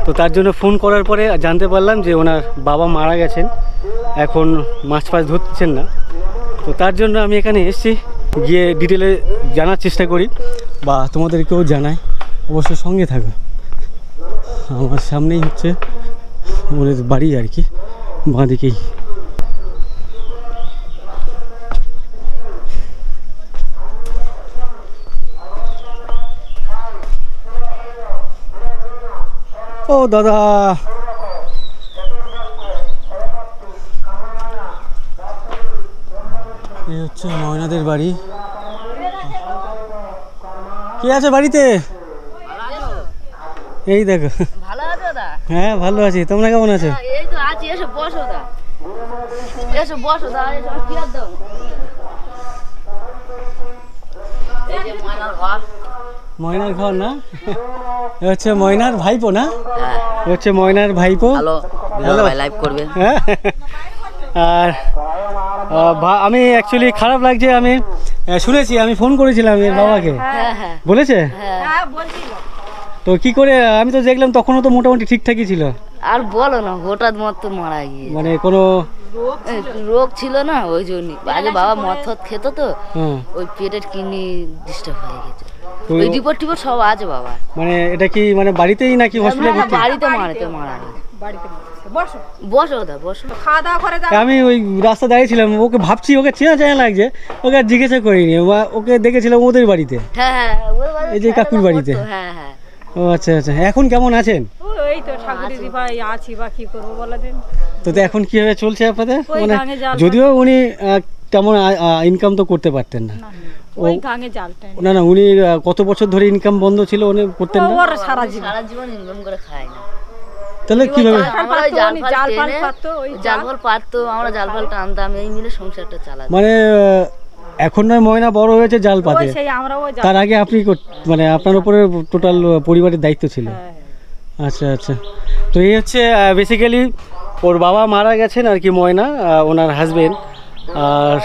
তো তার জন্য ফোন করার পরে জানতে পারলাম যে ওনার বাবা মারা গেছেন, এখন মাছ ফাছ ধরছেন না। তো তার জন্য আমি এখানে এসেছি, গিয়ে ডিটেলে জানার চেষ্টা করি বা তোমাদেরকেও জানাই, অবশ্যই সঙ্গে থাকো। আমার সামনেই হচ্ছে ওদের বাড়ি আর কি, বাঁ দিকেই। ও দাদা, এই হচ্ছে ময়নাদের বাড়ি। কে আছে বাড়িতে? এই দেখো। ভালো আছো দা? হ্যাঁ ভালো আছি, তোমরা কেমন আছো? এই তো আছি, এসো বসো দা, এসো বসো দা, এসো কি আর দাও। এই যে ময়নার ঘর। ময়নার ঘর না? এ হচ্ছে ময়নার ভাইপো না? হ্যাঁ, এ হচ্ছে ময়নার ভাইপো। হ্যালো, হ্যালো ভাই লাইভ করবে। হ্যাঁ। আর আমি অ্যাকচুয়ালি খারাপ লাগছে, আমি শুনেছি, আমি ফোন করেছিলাম এর বাবাকে, হ্যাঁ হ্যাঁ বলেছে? হ্যাঁ, তো কি করে, আমি তো দেখলাম তখনও তো মোটামুটি ঠিকঠাকই ছিল। আর বলো না, হঠাৎ মত মারা গিয়ে, মানে কোনো রোগ ছিল না, ওই জন্যই। আগে বাবা মদ ফদ খেত তো, হ্যাঁ, ওই পেটের কিডনি ডিস্টার্ব হয়ে গেছে। তো ওই রিপোর্ট টিপোর্ট সব আছে বাবা। মানে এটা কি মানে বাড়িতেই নাকি হসপিটালে ভর্তি? বাড়িতে মারা গেছে। বসো দা, বসো। আমি ওই রাস্তা দাঁড়িয়েছিলাম, ওকে ভাবছি, ওকে চেনা চেনা লাগছে, ওকে আর জিজ্ঞাসা করিনি, ওকে দেখেছিলাম ওদের বাড়িতে, হ্যাঁ হ্যাঁ, এই যে কাকুর বাড়িতে। হ্যাঁ হ্যাঁ। ও আচ্ছা আচ্ছা, এখন কেমন আছেন? এই তো ঠাকুরের ভাই আছি, বা কি করবো বলা দেন। তো এখন কিভাবে চলছে আপনাদের? ওই মানে গাঙে জাল যদিও উনি তেমন ইনকাম তো করতে পারতেন না, ওই গাঙে জালটা না না, উনি কত বছর ধরে ইনকাম বন্ধ ছিল, উনি করতেন না? ওর সারা জীবন সারা জীবন ইনকাম করে খায় না। তো তাহলে কিভাবে আমরা ওই জাল ফাল জাল ফাল টেনে, পাততো, ওই জাল ফাল পাততো, আমরা জাল ফাল টানতাম, এই মিলে সংসারটা চালাতাম। মানে এখন নয় ময়না বড় হয়েছে জাল পাতে, সেই আমরা ওই তার আগে আপনি মানে আপনার উপরে টোটাল পরিবারের দায়িত্ব ছিল। আচ্ছা আচ্ছা, তো এই হচ্ছে বেসিক্যালি ওর বাবা মারা গেছেন আর কি, ময়না ওনার হাজবেন্ড, আর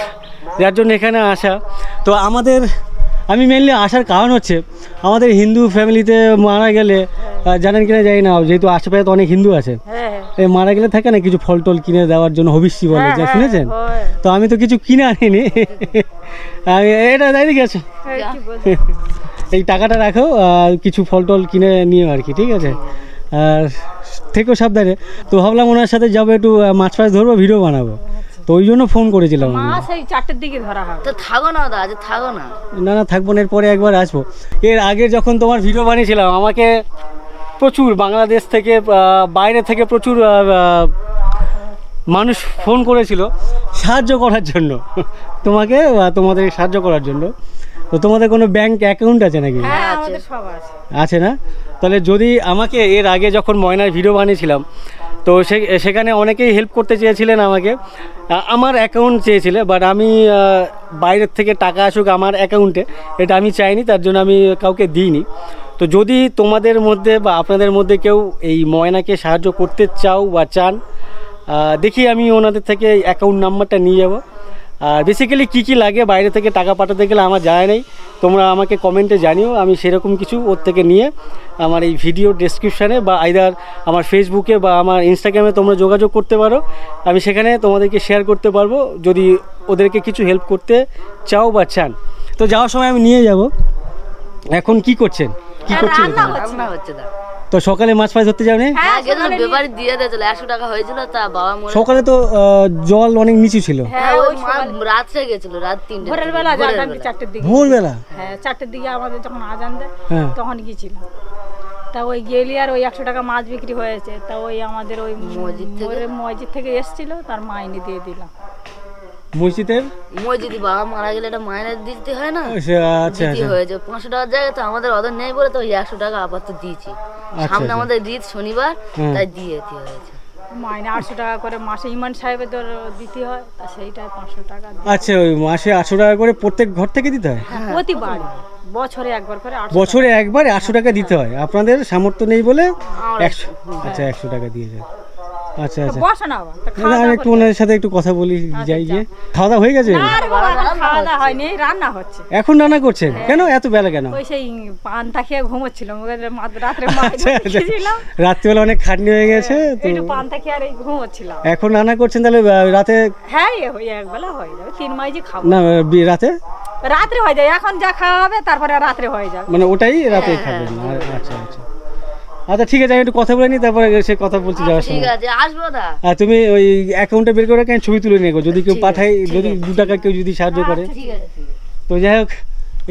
যার জন্য এখানে আসা। তো আমি মেনলি আসার কারণ হচ্ছে আমাদের হিন্দু ফ্যামিলিতে মারা গেলে জানেন কিনা জানি না, যেহেতু আশেপাশে তো অনেক হিন্দু আছে, এই মারা গেলে থাকে না কিছু ফল টল কিনে দেওয়ার জন্য, হবিষ্যি বলে, যা শুনেছেন? তো আমি তো কিছু কিনে আনিনি, এটা তাই ঠিক আছে, এই টাকাটা রাখো, কিছু ফল টল কিনে নিও আর কি, ঠিক আছে? আর থেকেও সাবধানে। তো ভাবলাম ওনার সাথে যাবো, একটু মাছ ফাছ ধরবো, ভিডিও বানাবো, তো ওই জন্য ফোন করেছিলাম। সেই 4টের দিকে ধরা হবে। তো থাকো না দাদা, আজ থাকো না। না না, থাকবো না, এরপরে একবার আসবো। এর আগে যখন তোমার ভিডিও বানিয়েছিলাম, আমাকে প্রচুর বাংলাদেশ থেকে, বাইরে থেকে প্রচুর মানুষ ফোন করেছিল সাহায্য করার জন্য, তোমাকে তোমাদের সাহায্য করার জন্য। তো তোমাদের কোনো ব্যাংক অ্যাকাউন্ট আছে নাকি? হ্যাঁ, আমাদের সব আছে। আছে না? তাহলে যদি আমাকে এর আগে যখন ময়নার ভিডিও বানিয়েছিলাম, তো সেখানে অনেকেই হেল্প করতে চেয়েছিলেন আমাকে, আমার অ্যাকাউন্ট চেয়েছিলে, বাট আমি বাইরের থেকে টাকা আসুক আমার অ্যাকাউন্টে, এটা আমি চাইনি, তার জন্য আমি কাউকে দিইনি। তো যদি তোমাদের মধ্যে বা আপনাদের মধ্যে কেউ এই ময়নাকে সাহায্য করতে চাও বা চান, দেখি আমি ওনাদের থেকে অ্যাকাউন্ট নাম্বারটা নিয়ে যাব। আর বেসিক্যালি কী লাগে বাইরে থেকে টাকা পাঠাতে গেলে আমার জানা নেই, তোমরা আমাকে কমেন্টে জানিও, আমি সেরকম কিছু ওর থেকে নিয়ে আমার এই ভিডিও ডেসক্রিপশানে বা আইদার আমার ফেসবুকে বা আমার ইনস্টাগ্রামে তোমরা যোগাযোগ করতে পারো, আমি সেখানে তোমাদেরকে শেয়ার করতে পারবো যদি ওদেরকে কিছু হেল্প করতে চাও বা চান। তো যাওয়ার সময় আমি নিয়ে যাব। এখন কি করছেন, কি করছেন? রান্না হচ্ছে দা। তো সকালে মাছ ফাছ ধরতে যাও না? হ্যাঁ, গেছিলাম, ব্যাপারী দিয়ে দিয়েছিল, 100 টাকা হয়েছিল, তা বাবা মরে। সকালে তো জল অনেক নিচু ছিল। হ্যাঁ, ওই রাত্রে গেছিল, রাত 3টে, ভোরের বেলা জালটা 4টের দিকে। ভোরবেলা? হ্যাঁ, 4টের দিকে আমাদের যখন আজান দেয় হ্যাঁ, তখন গিয়েছিলাম। তা ওই গেলি আর ওই 100 টাকা মাছ বিক্রি হয়েছে, তা ওই আমাদের ওই মসজিদ থেকে এসেছিল, তার মাইনে দিয়ে দিলাম। মসজিদের মসজিদে বাবা মারা গেলে এটা মাইনে দিতে হয় না? আচ্ছা দিতে আচ্ছা, হয়েছে 500 টাকার জায়গায়, তো আমাদের অর্ডার নেই বলে তো 100 টাকা আপাতত দিয়েছি। সামনে আমাদের ঈদ শনিবার, তাই দিয়ে হয়েছে। মাইনে 800 টাকা করে মাসে ইমাম সাহেবের দিতে হয়, তা সেইটাই 500 টাকা। আচ্ছা, ওই মাসে 800 টাকা করে প্রত্যেক ঘর থেকে দিতে হয়? প্রতিবার বছরে একবার করে 800। বছরে একবার 800 টাকা দিতে হয়, আপনাদের সামর্থ্য নেই বলে 100। আচ্ছা, 100 টাকা দিয়ে যায়। আচ্ছা আচ্ছা, বসো না, আমি একটু ওনার সাথে একটু কথা বলি, যাই গিয়ে। খাওয়া দাওয়া হয়ে গেছে? খাওয়া দাওয়া হয়নি, রান্না হচ্ছে। এখন রান্না করছেন? কেন এত বেলা কেন? ওই সেই পান্তা খেয়ে ঘুমোচ্ছিল, রাত্রে রাত্রিবেলা অনেক খাটনি হয়ে গেছে, তো একটু পান্তা খেয়ে আর ঘুমোচ্ছিলাম। এখন রান্না করছেন, তাহলে রাতে? হ্যাঁ, ওই একবেলা হয়ে যাবে, 3 মাইজি খাবো না, রাতে রাত্রে হয়ে যায়, এখন যা খাওয়া হবে তারপরে রাত্রে হয়ে যাবে, মানে ওটাই রাতে খাবেন? আচ্ছা আচ্ছা আচ্ছা, ঠিক আছে, আমি একটু কথা বলে নিই, তারপরে সে কথা বলছি যাওয়ার সময়। ঠিক আছে, আসবো দা। আর তুমি ওই অ্যাকাউন্টে বের করে কেন ছবি তুলে নিয়ে গো, যদি কেউ পাঠায়, যদি 2 টাকা কেউ যদি সাহায্য করে। ঠিক আছে। তো যাই হোক,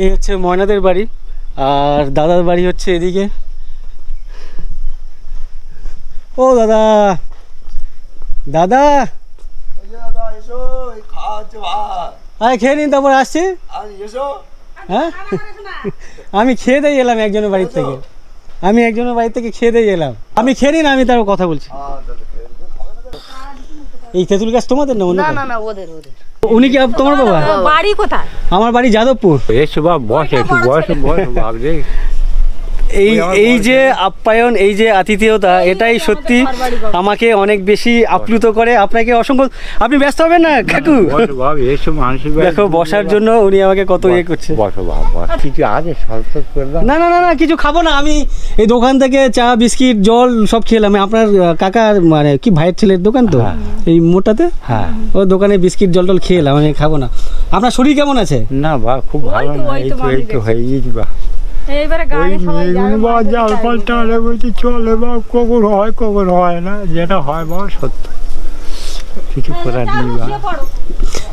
এই হচ্ছে ময়নাদের বাড়ি, আর দাদার বাড়ি হচ্ছে এদিকে। ও দাদা, দাদা আরে খেয়ে নিন, তারপর আসছি। হ্যাঁ, আমি খেয়ে দিয়ে এলাম একজনের বাড়ির থেকে, খেয়ে দিয়ে এলাম। আমি খেয়ে নিন, আমি তারপর কথা বলছি। এই তেঁতুল গাছ তোমাদের না? না না না, ওদের। উনি কি তোমার বাবা? বাড়ি কোথায়? আমার বাড়ি যাদবপুর। এই যে আপ্যায়ন, এই যে আতিথেয়তা, এটাই সত্যি আমাকে অনেক বেশি আপ্লুত করে। আপনাকে অসংখ্য, আপনি ব্যস্ত হবেন না কাকু, দেখো বসার জন্য উনি আমাকে কত ইয়ে করছে। না না না না, কিছু খাবো না, আমি এই দোকান থেকে চা বিস্কিট জল সব খেলাম। আপনার কাকার মানে কি ভাইয়ের ছেলের দোকান তো এই মোটাতে, হ্যাঁ, ও দোকানে বিস্কিট জল টল খেলাম, আমি খাবো না। আপনার শরীর কেমন আছে? না বা খুব ভালো না, এই তো হয়ে গেছি বা জাল পাল্টা চলে বা কখন হয় না, যেটা হয় বা সত্য, কিছু করার নেই বা।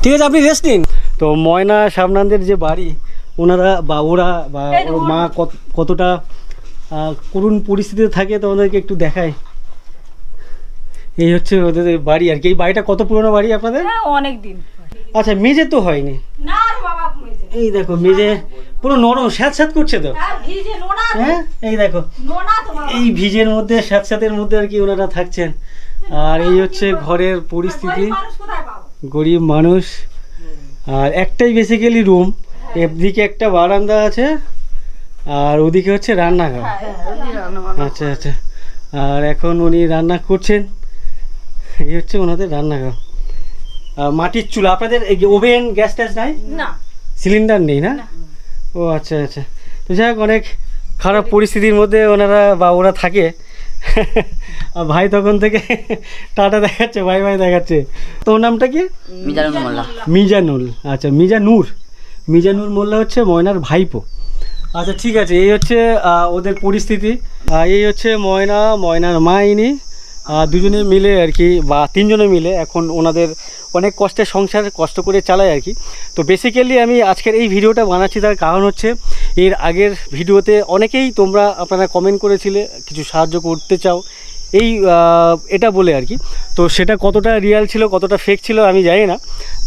ঠিক আছে, আপনি রেস্ট নিন। তো ময়না সামনানদের যে বাড়ি, ওনারা বা ওরা বা ওর মা কতটা করুণ পরিস্থিতিতে থাকে, তো ওদেরকে একটু দেখায়। এই হচ্ছে ওদের বাড়ি আর কি। এই বাড়িটা কত পুরনো বাড়ি আপনাদের? অনেক দিন। আচ্ছা, মেঝে তো হয়নি? না রে বাবা, এই দেখো মেঝে পুরো নরম স্যাঁত স্যাঁত করছে তো। হ্যাঁ এই দেখো এই ভিজের মধ্যে স্যাঁত স্যাঁতের মধ্যে আর কি ওনারা থাকছেন। আর এই হচ্ছে ঘরের পরিস্থিতি, গরিব মানুষ। আর একটাই বেসিক্যালি রুম, এদিকে একটা বারান্দা আছে আর ওদিকে হচ্ছে রান্নাঘর। আচ্ছা আচ্ছা। আর এখন উনি রান্না করছেন, এই হচ্ছে ওনাদের রান্নাঘর। মাটির চুলা, আপনাদের ওভেন গ্যাস ট্যাস নাই? না, সিলিন্ডার নেই না? ও আচ্ছা আচ্ছা। তো যাই হোক, অনেক খারাপ পরিস্থিতির মধ্যে ওনারা বা ওরা থাকে। আর ভাই তখন থেকে টাটা দেখাচ্ছে, ভাই ভাই দেখাচ্ছে। তোর নামটা কি? মিজানুর মোল্লা। মিজানুল, আচ্ছা মিজানুর মোল্লা হচ্ছে ময়নার ভাইপো। আচ্ছা ঠিক আছে, এই হচ্ছে ওদের পরিস্থিতি। এই হচ্ছে ময়নার মা, ইনি দুজনে মিলে আর কি, বা তিনজনে মিলে এখন ওনাদের অনেক কষ্টের সংসার কষ্ট করে চালায় আর কি। তো বেসিক্যালি আমি আজকের এই ভিডিওটা বানাচ্ছি, তার কারণ হচ্ছে এর আগের ভিডিওতে অনেকেই আপনারা কমেন্ট করেছিলে কিছু সাহায্য করতে চাও এই এটা বলে আর কি। তো সেটা কতটা রিয়াল ছিল কতটা ফেক ছিল আমি জানি না,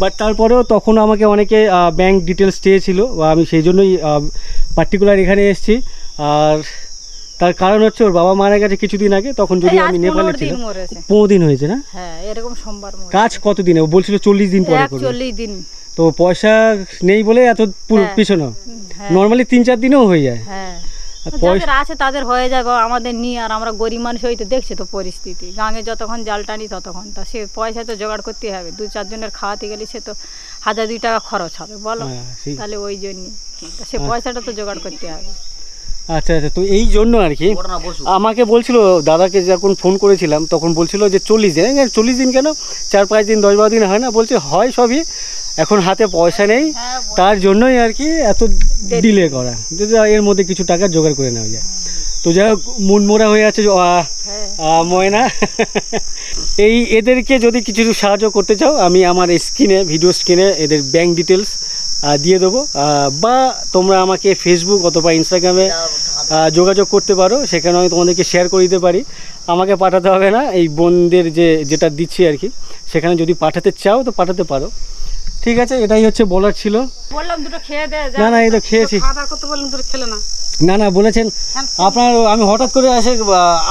বাট তারপরেও তখন আমাকে অনেকে ব্যাংক ডিটেলস চেয়েছিল, বা আমি সেই জন্যই পার্টিকুলার এখানে এসেছি। আর তার কারণ হচ্ছে ওর বাবা মারা গেছে কিছুদিন আগে, তখন যদি আমি নেপালে ছিলাম। 15 দিন হয়েছে না? হ্যাঁ, এরকম সোমবার কাজ কতদিনে? ও বলছিল 40 দিন পরে করবে। 40 দিন। তো পয়সা নেই বলে এত পিছনে, নর্মালি 3-4 দিনেও হয়ে যায়। হ্যাঁ, যাদের আছে তাদের হয়ে যায়, আমাদের নিয়ে। আর আমরা গরিব মানুষ, হই তো দেখছে তো পরিস্থিতি, গাঙে যতক্ষণ জাল টানি ততক্ষণ, তা সে পয়সা তো জোগাড় করতে হবে। 2-4 জনের খাওয়াতে গেলে সে তো 1000-2 টাকা খরচ হবে, বলো। তাহলে ওই জন্য সে পয়সাটা তো জোগাড় করতে হবে। আচ্ছা আচ্ছা। তো এই জন্য আর কি আমাকে বলছিল, দাদাকে যখন ফোন করেছিলাম তখন বলছিল যে 40 দিন। 40 দিন কেন, 4-5 দিন 10-12 দিন হয় না? বলছে হয় সবই, এখন হাতে পয়সা নেই, তার জন্যই আর কি এত ডিলে করা, যদি এর মধ্যে কিছু টাকা জোগাড় করে নেওয়া যায়। তো যাই হোক, মনমরা হয়ে আছে ময়না। এদেরকে যদি কিছু সাহায্য করতে চাও, আমি আমার ভিডিও স্ক্রিনে এদের ব্যাংক ডিটেলস দিয়ে দেবো, বা তোমরা আমাকে ফেসবুক অথবা ইনস্টাগ্রামে যোগাযোগ করতে পারো, সেখানে আমি তোমাদেরকে শেয়ার করে দিতে পারি। আমাকে পাঠাতে হবে না, এই বোনদের যেটা দিচ্ছি আর কি, সেখানে যদি পাঠাতে চাও তো পাঠাতে পারো। ঠিক আছে, এটাই হচ্ছে বলার ছিল। বললাম দুটো খেয়ে দে। না না, এই তো খেয়েছি। খাওয়া করতে বললাম, দুটো খেলে না। না না, বলেছেন আপনার, আমি হঠাৎ করে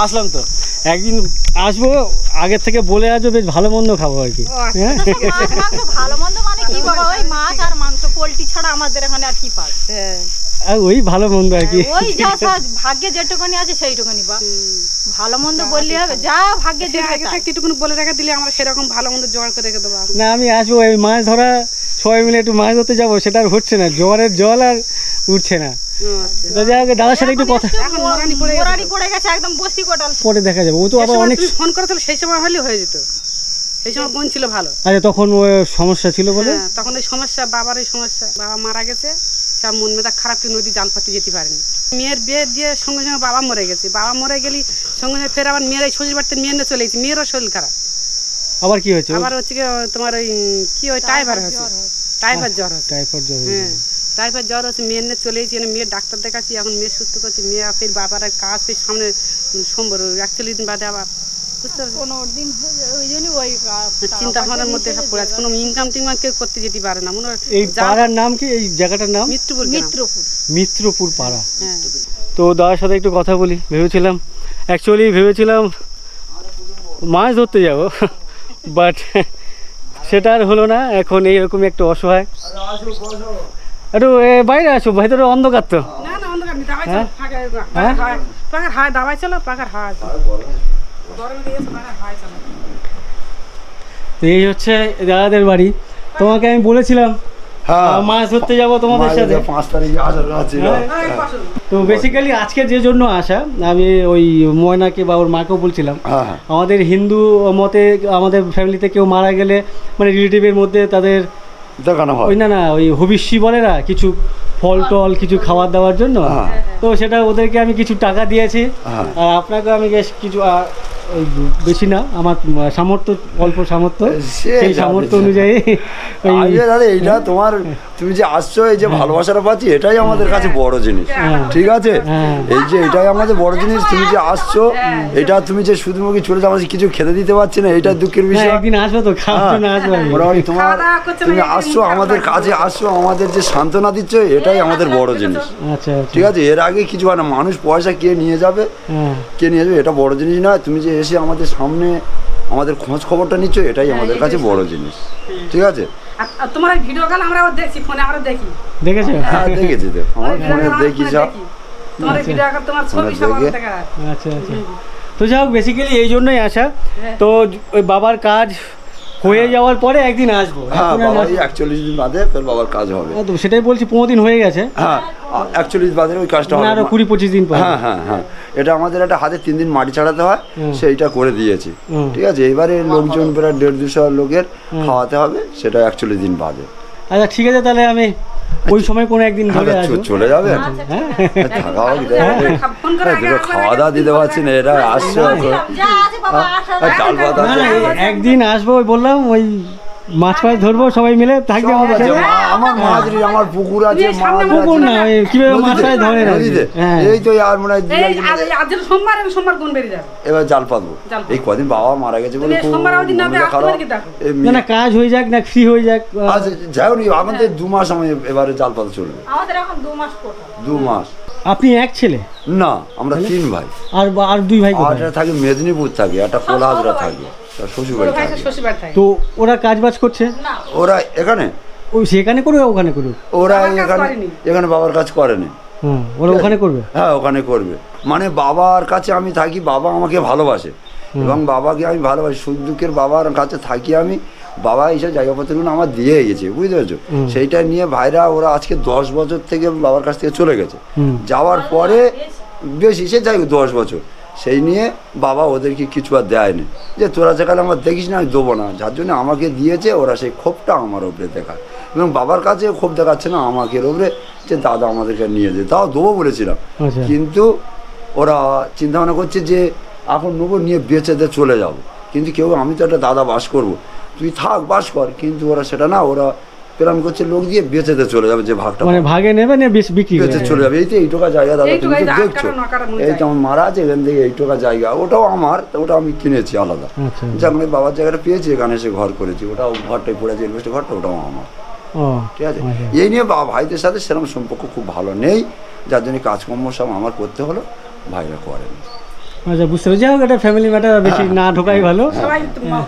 আসলাম তো, একদিন আসবো, আগের থেকে বলে আসবো, বেশ ভালো মন্দ খাবো আর কি। হ্যাঁ, ভালো মন্দ মানে কি বাবা, ওই মাছ আর মাংস, পোলট্রি ছাড়া আমাদের এখানে আর কি পাই? ওই ভালো মন্দ আর কি, ওই যা ভাগ্যে যেটুকুনি আছে সেইটুকুনি। বা ভালো মন্দ বললে হবে, যা ভাগ্যে যেটুকুনি বলে রেখে দিলে আমরা সেরকম ভালো মন্দ জোগাড় করে রেখে দেবো। না, আমি আসবো, এই মাছ ধরা সবাই মিলে একটু মাছ ধরতে যাবো, সেটা আর হচ্ছে না, জোয়ারের জল আর উঠছে না। দাদার সাথে একটু কথা, পরে দেখা যাবে। ও তো আবার অনেক ফোন করেছিল, সেই সময় হলে হয়ে যেত, সেই সময় বোন ছিল ভালো। আচ্ছা, তখন ও সমস্যা ছিল বলে? তখন ওই সমস্যা, বাবার এই সমস্যা, বাবা মারা গেছে, সব মন মেধা খারাপ, কি নদী জাল পাতে যেতে পারেনি। মেয়ের বিয়ে দিয়ে সঙ্গে সঙ্গে বাবা মরে গেছে, বাবা মরে গেলি সঙ্গে সঙ্গে ফের আবার মেয়ের এই শ্বশুর বাড়িতে মেয়ে নিয়ে চলে গেছে, মেয়েরও শরীর খারাপ। আবার কি হয়েছে? আবার হচ্ছে তোমার ওই কি ওই টাইফয়েড হচ্ছে, টাইফয়েড জ্বর হচ্ছে। টাইফয়েড জ্বর? হ্যাঁ, টাইফয়েড জ্বর হচ্ছে, মেয়ের নিয়ে চলে গেছি, মেয়ের ডাক্তার দেখাচ্ছি, এখন মেয়ে সুস্থ করছে। মেয়ে ফের বাবার কাজ ফের সামনে সোমবার 41 দিন বাদে আবার চিন্তা ভাবনার মধ্যে পড়ে আছে, কোনো ইনকাম টিনকাম কেউ করতে যেতে পারে না। মনে হয় এই পাড়ার নাম কি, এই জায়গাটার নাম? মিত্রপুর পাড়া। তো দাদার সাথে একটু কথা বলি, ভেবেছিলাম মাছ ধরতে যাব, বাট সেটা আর হলো না। এখন এইরকম একটা অসহায়, একটু বাইরে আসো, ভেতরে অন্ধকার তো। এই হচ্ছে দাদাদের বাড়ি। তোমাকে আমি বলেছিলাম মাছ ধরতে যাবো তোমাদের সাথে, 5 তারিখে আসার কথা ছিল। তো বেসিক্যালি আজকে যে জন্য আসা, আমি ওই ময়নাকে বা ওর মাকেও বলছিলাম, আমাদের হিন্দু মতে আমাদের ফ্যামিলিতে কেউ মারা গেলে, মানে রিলেটিভের মধ্যে তাদের দেখানো হয়, ওই না ওই হবিষ্যি বলে না, কিছু ফল টল কিছু খাবার দাওয়ার জন্য। তো সেটা ওদেরকে আমি কিছু টাকা দিয়েছি, আর আপনাকে আমি বেশ কিছু ওই বেশি না, আমার সামর্থ্য অল্প সামর্থ্য, সে সেই সামর্থ্য অনুযায়ী ওই আরে দাদা এইটা তোমার তুমি যে আসছো এই যে ভালোবাসাটা পাচ্ছি এটাই আমাদের কাছে বড় জিনিস, ঠিক আছে? এই যে এটাই আমাদের বড় জিনিস, তুমি যে আসছো এটা তুমি যে শুধু মুখে চলে যাও আমাদের কিছু খেতে দিতে পারছি না, এটা দুঃখের বিষয়। একদিন আসবো তো, খাওয়ার জন্য আসবো আমি। মোটামুটি তোমার তুমি আসছো আমাদের কাছে আসছো, আমাদের যে সান্ত্বনা দিচ্ছ এটাই আমাদের বড় জিনিস। আচ্ছা ঠিক আছে, এর আগে কিছু হয় না, মানুষ পয়সা কে নিয়ে যাবে কে নিয়ে যাবে এটা বড় জিনিস না, তুমি যে এসে আমাদের সামনে আমাদের খোঁজ খবরটা নিচ্ছ এটাই আমাদের কাছে বড় জিনিস, ঠিক আছে? আর তোমার ভিডিও কল আমরা দেখছি, ফোনে আমরা দেখি। দেখেছো? হ্যাঁ দেখেছি, আমার ফোনে দেখি সব তোমার ভিডিও কল তোমার ছবি সব আমরা দেখা। আচ্ছা আচ্ছা। তো যাই হোক, বেসিক্যালি এই জন্যই আসা। তো ওই বাবার কাজ হয়ে যাওয়ার পরে একদিন আসবো। হ্যাঁ বাবা 41 দিন বাদে ফের বাবার কাজ হবে। তো সেটাই বলছি, 15 দিন হয়ে গেছে। হ্যাঁ 41 বাদে ওই কাজটা হবে, আরো 20-25 দিন পরে। হ্যাঁ হ্যাঁ হ্যাঁ, এটা আমাদের একটা হাতে 3 দিন মাটি ছাড়াতে হয়, সেইটা করে দিয়েছি, ঠিক আছে? এবারে লোকজন প্রায় 150-200 লোকের খাওয়াতে হবে, সেটা 41 দিন বাদে। আচ্ছা ঠিক আছে, তাহলে আমি ওই সময় কোনো একদিন ধরে আসবো। চলে যাবে, খাওয়া দাওয়া দিতে পারছি না, এরা আসছে ডাল ভাত আছে। একদিন আসবো, ওই বললাম ওই মাছ ফাছ ধরবো সবাই মিলে, থাকবে আমাদের সাথে। আমার মাছ আমার পুকুর আছে, পুকুর না ওই কিভাবে মাছ ফাছ ধরে না, এই তো আর মনে হয় সোমবার কোন বেরিয়ে যাবে, এবার জাল পাতবো। এই কদিন বাবা মারা গেছে বলে না না কাজ হয়ে যাক না, ফ্রি হয়ে যাক। আচ্ছা যাই হোক, আমাদের 2 মাস আমি এবারে জাল পাতা চলবে। আমাদের এখন 2 মাস পর। 2 মাস। আপনি এক ছেলে? না আমরা 3 ভাই। আর 2 ভাই আর একটা থাকে মেদিনীপুর থাকে, একটা কোলাহাজরা থাকে, তার শ্বশুরবাড়ি থাকে। তো ওরা কাজ বাজ করছে? ওরা এখানে ওই সেখানে করবে ওখানে করবে? ওরা এখানে বাবার কাজ করেনি, ওরা ওখানে করবে। হ্যাঁ ওখানে করবে, মানে বাবার কাছে আমি থাকি, বাবা আমাকে ভালোবাসে এবং বাবাকে আমি ভালোবাসি, সুখ দুঃখের বাবার কাছে থাকি আমি। বাবা এইসব জায়গাপত্রগুলো আমার দিয়ে গেছে, বুঝতে পারছো? সেইটা নিয়ে ভাইরা ওরা আজকে 10 বছর থেকে বাবার কাছ থেকে চলে গেছে, যাওয়ার পরে বেশি সে যাই 10 বছর, সেই নিয়ে বাবা ওদেরকে কিছু আর দেয়নি, যে তোরা যেখানে আমার দেখিস না আমি দেবো না, যার জন্য আমাকে দিয়েছে। ওরা সেই ক্ষোভটা আমার ওপরে দেখায় এবং বাবার কাছে ক্ষোভ দেখাচ্ছে না আমাকে ওপরে, যে দাদা আমাদেরকে নিয়ে যেতে, তাও দেবো বলেছিলাম, কিন্তু ওরা চিন্তা ভাবনা করছে যে এখন নেবো নিয়ে বেঁচে দিয়ে চলে যাব, কিন্তু কেউ আমি তো একটা দাদা বাস করব, তুই থাক বাস কর, কিন্তু ওরা সেটা না, ওরা প্ল্যান করছে লোক দিয়ে বেঁচেতে চলে যাবে, যে ভাগটা মানে ভাগে নেবে না বিক্রি বেঁচে চলে যাবে। এই তো এইটুকা জায়গা দাদা তুমি তো দেখছো, এই তো আমার মারা আছে এখান থেকে এইটুকা জায়গা, ওটাও আমার, ওটা আমি কিনেছি আলাদা, যখন বাবার জায়গাটা পেয়েছি এখানে এসে ঘর করেছি, ওটাও ঘরটাই পড়েছে ইনভেস্ট ঘরটা, ওটাও আমার, ঠিক আছে? এই নিয়ে ভাইদের সাথে সেরকম সম্পর্ক খুব ভালো নেই, যার জন্য কাজকর্ম সব আমার করতে হলো, ভাইরা করেন। আচ্ছা বুঝতে পারছি, যাই হোক এটা ফ্যামিলি ম্যাটার, বেশি না ঢোকাই ভালো। সবাই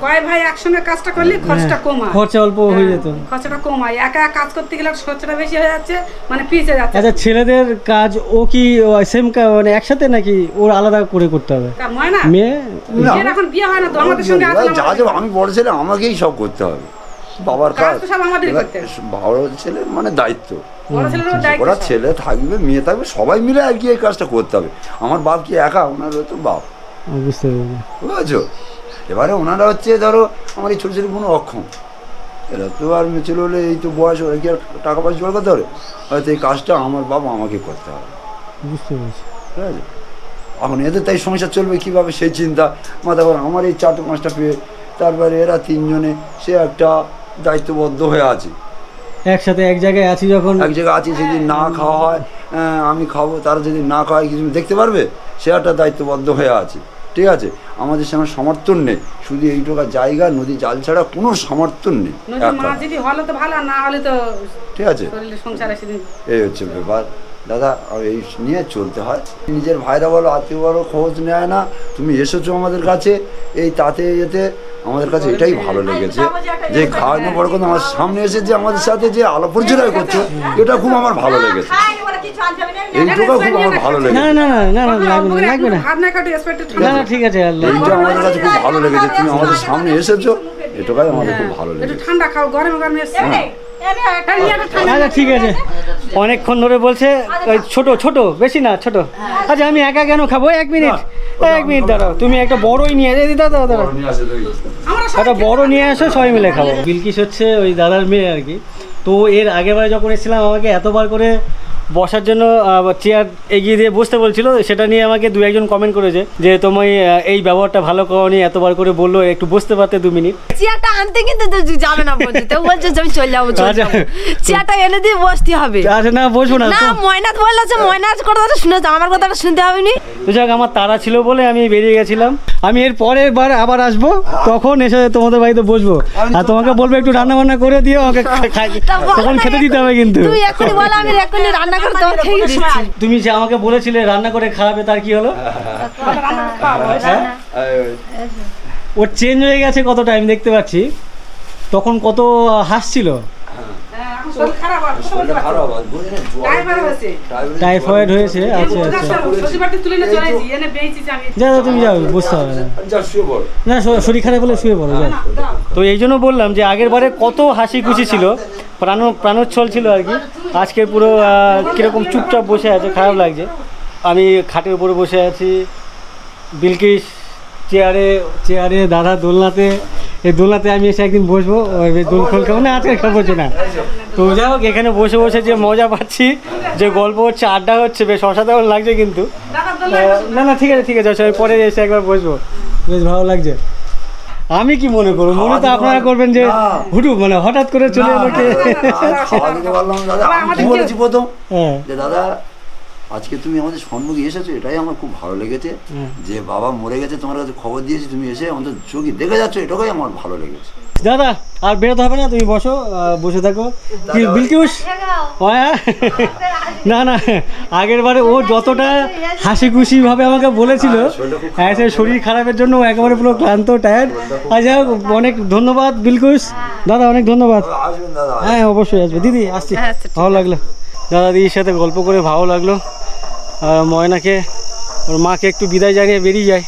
কয় ভাই একসঙ্গে কাজটা করলে খরচটা কম হয়, খরচা অল্প হয়ে যেত, খরচাটা কম হয়, একা কাজ করতে গেলে খরচাটা বেশি হয়ে যাচ্ছে, মানে পিছে যাচ্ছে। আচ্ছা ছেলেদের কাজ ও কি সেম মানে একসাথে নাকি ওর আলাদা করে করতে হবে? মেয়ে এখন বিয়ে হয় না তো আমাদের সঙ্গে আমি বড় ছেলে, আমাকেই সব করতে হবে, বাবার কাজ বড় ছেলে মানে দায়িত্ব, ওরা ছেলে থাকবে মেয়ে থাকবে সবাই মিলে আর কি এই কাজটা করতে হবে। আমার বাপ কি একা, ওনার তো বাপ, বুঝতে পেরেছি, বুঝেছো? এবারে ওনারা হচ্ছে ধরো আমার এই ছোটো ছোটো কোনো অক্ষম, এরা তো আর ছেলে হলে এই তো বয়স, ওরা কি আর টাকা পয়সা জোগাড় করতে পারে, হয়তো এই কাজটা আমার বাবা আমাকে করতে হবে, বুঝতে পেরেছি, ঠিক আছে? এখন এদের তাই সংসার চলবে কীভাবে সেই চিন্তা মাথা করে, আমার এই 4-5টা পেয়ে, তারপরে এরা 3 জনে সে একটা দায়িত্ববদ্ধ হয়ে আছে, একসাথে এক জায়গায় আছি, যখন এক জায়গায় আছি, যদি না খাওয়া হয় আমি খাবো, তারা যদি না খাওয়ায় কিছু দেখতে পারবে, সে একটা দায়িত্ববদ্ধ হয়ে আছে, ঠিক আছে? আমাদের সঙ্গে সমর্থন নেই, শুধু এইটুকু জায়গা নদী জাল ছাড়া কোনো সমর্থন নেই, ঠিক আছে? এই হচ্ছে ব্যাপার দাদা, এই নিয়ে চলতে হয়। নিজের ভাইরা বলো আত্মীয় বলো খোঁজ নেয় না, তুমি এসেছো আমাদের কাছে, এই তাতে এতে আমাদের কাছে এটাই ভালো লেগেছে, যে খাওয়ানো বড় কথা আমার সামনে এসে যে আমাদের সাথে যে আলাপ পরিচয় করছো, এটা খুব আমার ভালো লেগেছে, এইটুকু খুব আমার ভালো লেগেছে। না না না না লাগবে না, না না ঠিক আছে, এইটা আমাদের কাছে খুব ভালো লেগেছে, তুমি আমাদের সামনে এসেছো, এটুকাই আমাদের খুব ভালো লেগেছে। ঠান্ডা খাও, গরমে গরমে আচ্ছা ঠিক আছে, অনেকক্ষণ ধরে বলছে ছোট ছোট, বেশি না ছোট। আচ্ছা আমি একা কেন খাবো, 1 মিনিট দাঁড়াও, তুমি একটা বড়ই নিয়ে দাদা একটা বড় নিয়ে আসো, সবাই মিলে খাবো। বিলকিস হচ্ছে ওই দাদার মেয়ে আর কি, তো এর আগেবার যখন এসেছিলাম আমাকে এতবার করে বসার জন্য চেয়ার এগিয়ে দিয়ে বসতে বলছিল, সেটা নিয়ে আমাকে দু একজন কমেন্ট করেছে যে তুমি এই ব্যবহারটা ভালো করোনি, এতবার করে বললো একটু বসতে পারতে 2 মিনিট। চেয়ারটা আনতে কিন্তু যাবে না বলছে, তো বলছে আমি চলে যাবো, চেয়ারটা এনে দিয়ে বসতে হবে। আচ্ছা না বসবো না, না ময়নাথ বলছে, ময়নাথ কথাটা শুনে তো আমার কথাটা শুনতে হবে নি। যাক আমার তাড়া ছিল বলে আমি বেরিয়ে গেছিলাম। আমি এর পরের বার আবার আসবো, তখন এসে তোমাদের বাড়িতে বসবো আর তোমাকে বলবো একটু রান্না বান্না করে দিও, আমাকে তখন খেতে দিতে হবে কিন্তু। তুই এখনই বল, আমি এখনই রান্না করে তোমাকে খেয়ে দিচ্ছি। তুমি যে আমাকে বলেছিলে রান্না করে খাওয়াবে, তার কি হলো? ওর চেঞ্জ হয়ে গেছে কতটা আমি দেখতে পাচ্ছি, তখন কত হাসছিল। টাইফয়েড হয়েছে। আচ্ছা আচ্ছা যাও তুমি যাও, বুঝতে হবে না, শরীর খারাপ হলে শুয়ে পড়ো যাও। তো এই জন্য বললাম যে আগের বারে কত হাসি খুশি ছিল, প্রাণোচ্ছল ছিল আর কি। আজকে পুরো কীরকম চুপচাপ বসে আছে, খারাপ লাগছে। আমি খাটের উপরে বসে আছি, বিলকিস চেয়ারে, দাদা দোলনাতে। এই দোলনাতে আমি এসে একদিন বসবো, দোল খোল খাবো না, আজকে খাবো না। তো যাই হোক, এখানে বসে বসে যে মজা পাচ্ছি, যে গল্প হচ্ছে, আড্ডা হচ্ছে, বেশ অসাধারণ লাগছে কিন্তু। না না ঠিক আছে ঠিক আছে, আমি পরে এসে একবার বসবো, বেশ ভালো লাগছে। আমি কি মনে করবো, মনে তো আপনারা করবেন যে হুটু মানে হঠাৎ করে চলে এলো কে। বলেছি প্রথম যে দাদা আজকে তুমি আমাদের সম্মুখে এসেছো, এটাই আমার খুব ভালো লেগেছে। যে বাবা মরে গেছে, তোমার কাছে খবর দিয়েছি, তুমি এসে আমাদের চোখে দেখে যাচ্ছ, এটাই আমার ভালো লেগেছে। দাদা আর বেরোতে হবে না, তুমি বসো, বসে থাকো। কি বিলকিস? না না আগের বারে ও যতটা হাসি খুশি ভাবে আমাকে বলেছিল, হ্যাঁ সে শরীর খারাপের জন্য একেবারে পুরো ক্লান্ত টায়ার্ড। আর যাই হোক, অনেক ধন্যবাদ বিলকিস দাদা, অনেক ধন্যবাদ। হ্যাঁ অবশ্যই আসবে দিদি, আসছি। ভালো লাগলো দাদা দিদির সাথে গল্প করে, ভালো লাগলো। ময়নাকে ওর মাকে একটু বিদায় জানিয়ে বেরিয়ে যায়।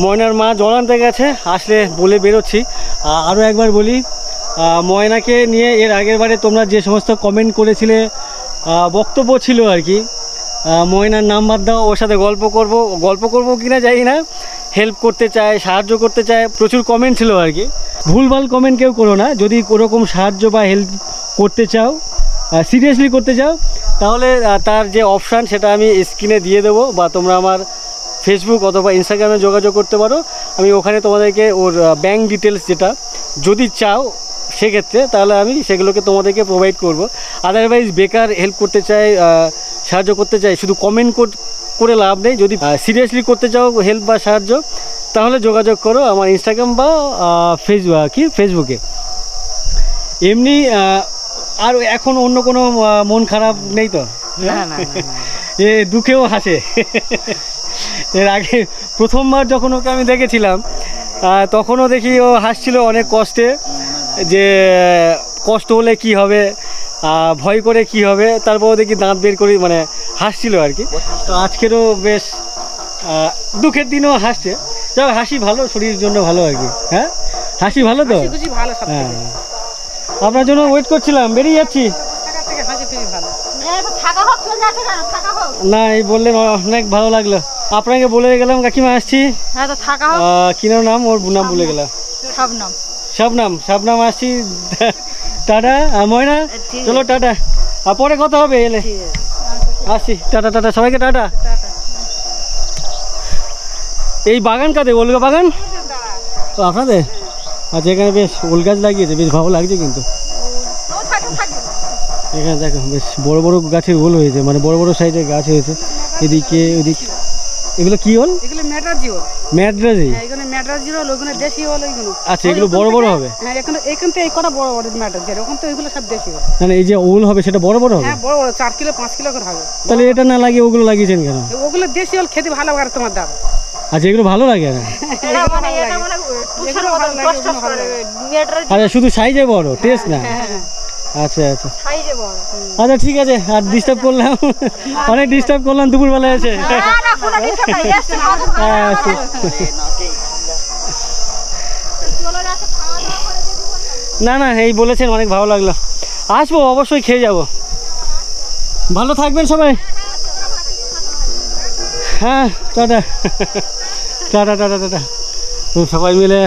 ময়নার মা জল আনতে গেছে, আসলে বলে বেরোচ্ছি। আরও একবার বলি, ময়নাকে নিয়ে এর আগের বারে তোমরা যে সমস্ত কমেন্ট করেছিলে, বক্তব্য ছিল আর কি, ময়নার নাম্বার দাও, ওর সাথে গল্প করবো কিনা জানি না, হেল্প করতে চায়, সাহায্য করতে চায়, প্রচুর কমেন্ট ছিল আর কি। ভুলভাল কমেন্ট কেউ করো না, যদি কোনোরকম সাহায্য বা হেল্প করতে চাও, সিরিয়াসলি করতে চাও, তাহলে তার যে অপশান সেটা আমি স্ক্রিনে দিয়ে দেবো, বা তোমরা আমার ফেসবুক অথবা ইনস্টাগ্রামে যোগাযোগ করতে পারো। আমি ওখানে তোমাদেরকে ওর ব্যাঙ্ক ডিটেলস যেটা যদি চাও সেক্ষেত্রে, তাহলে আমি সেগুলোকে তোমাদেরকে প্রোভাইড করব। আদারওয়াইজ বেকার হেল্প করতে চাই, সাহায্য করতে চাই, শুধু কমেন্ট করে লাভ নেই। যদি সিরিয়াসলি করতে চাও হেল্প বা সাহায্য, তাহলে যোগাযোগ করো আমার ইনস্টাগ্রাম বা ফেসবুকে। এমনি আর এখন অন্য কোনো মন খারাপ নেই তো? এ দুঃখেও হাসে। এর আগে প্রথমবার যখন ওকে আমি দেখেছিলাম, তখনও দেখি ও হাসছিল অনেক কষ্টে, যে কষ্ট হলে কি হবে, ভয় করে কি হবে, তারপরও দেখি দাঁত বের করে মানে হাসছিল আর কি। তো আজকেরও বেশ দুঃখের দিনও হাসছে। যাই হাসি ভালো, শরীরের জন্য ভালো আর কি। হ্যাঁ হাসি ভালো তো? হ্যাঁ আপনার জন্য ওয়েট করছিলাম, বেরিয়ে যাচ্ছি। না এই বললেন অনেক ভালো লাগলো, আপনাকে বলে গেলাম কাকিমা আসছি। কি নাম ওর নাম ভুলে গেলাম, শাবনাম আসছি। টাটা ময়না, চলো টাটা, আর পরে কথা হবে এলে। আসছি, টাটা টাটা সবাইকে, টাটা। এই বাগান কাদের? ওলগা বাগান তো আপনাদের? আচ্ছা এখানে বেশ ওল গাছ লাগিয়েছে, বেশ ভালো লাগছে কিন্তু। এখানে দেখো বেশ বড় বড় গাছের ওল হয়েছে, মানে বড় বড় সাইজের গাছ হয়েছে এদিকে ওদিকে। এগুলো কি ওল? এগুলো ম্যাড্রাজি ওল। ম্যাড্রাজি? হ্যাঁ এগুলো ম্যাড্রাজি ওল, ওগুলো দেশি ওল ওইগুলো। আচ্ছা এগুলো বড় বড় হবে? হ্যাঁ এখান থেকে এই কটা বড় বড় ম্যাড্রাজি, ওখান তো এগুলো সব দেশি ওল। মানে এই যে ওল হবে সেটা বড় বড় হবে? হ্যাঁ বড় বড়, 4 কিলো 5 কিলো করে হবে। তাহলে এটা না লাগিয়ে ওগুলো লাগিয়েছেন কেন? ওগুলো দেশি ওল খেতে ভালো লাগে তোমার দাদা। আচ্ছা এগুলো ভালো লাগে না? আচ্ছা শুধু সাইজে বড়, টেস্ট না? আচ্ছা আচ্ছা আচ্ছা ঠিক আছে, আর ডিস্টার্ব করলাম, অনেক ডিস্টার্ব করলাম দুপুরবেলা এসে। না না এই বলেছেন, অনেক ভালো লাগলো, আসবো অবশ্যই, খেয়ে যাব। ভালো থাকবেন সবাই। হ্যাঁ টাটা টাটা টাটা টাটা। সবাই মিলে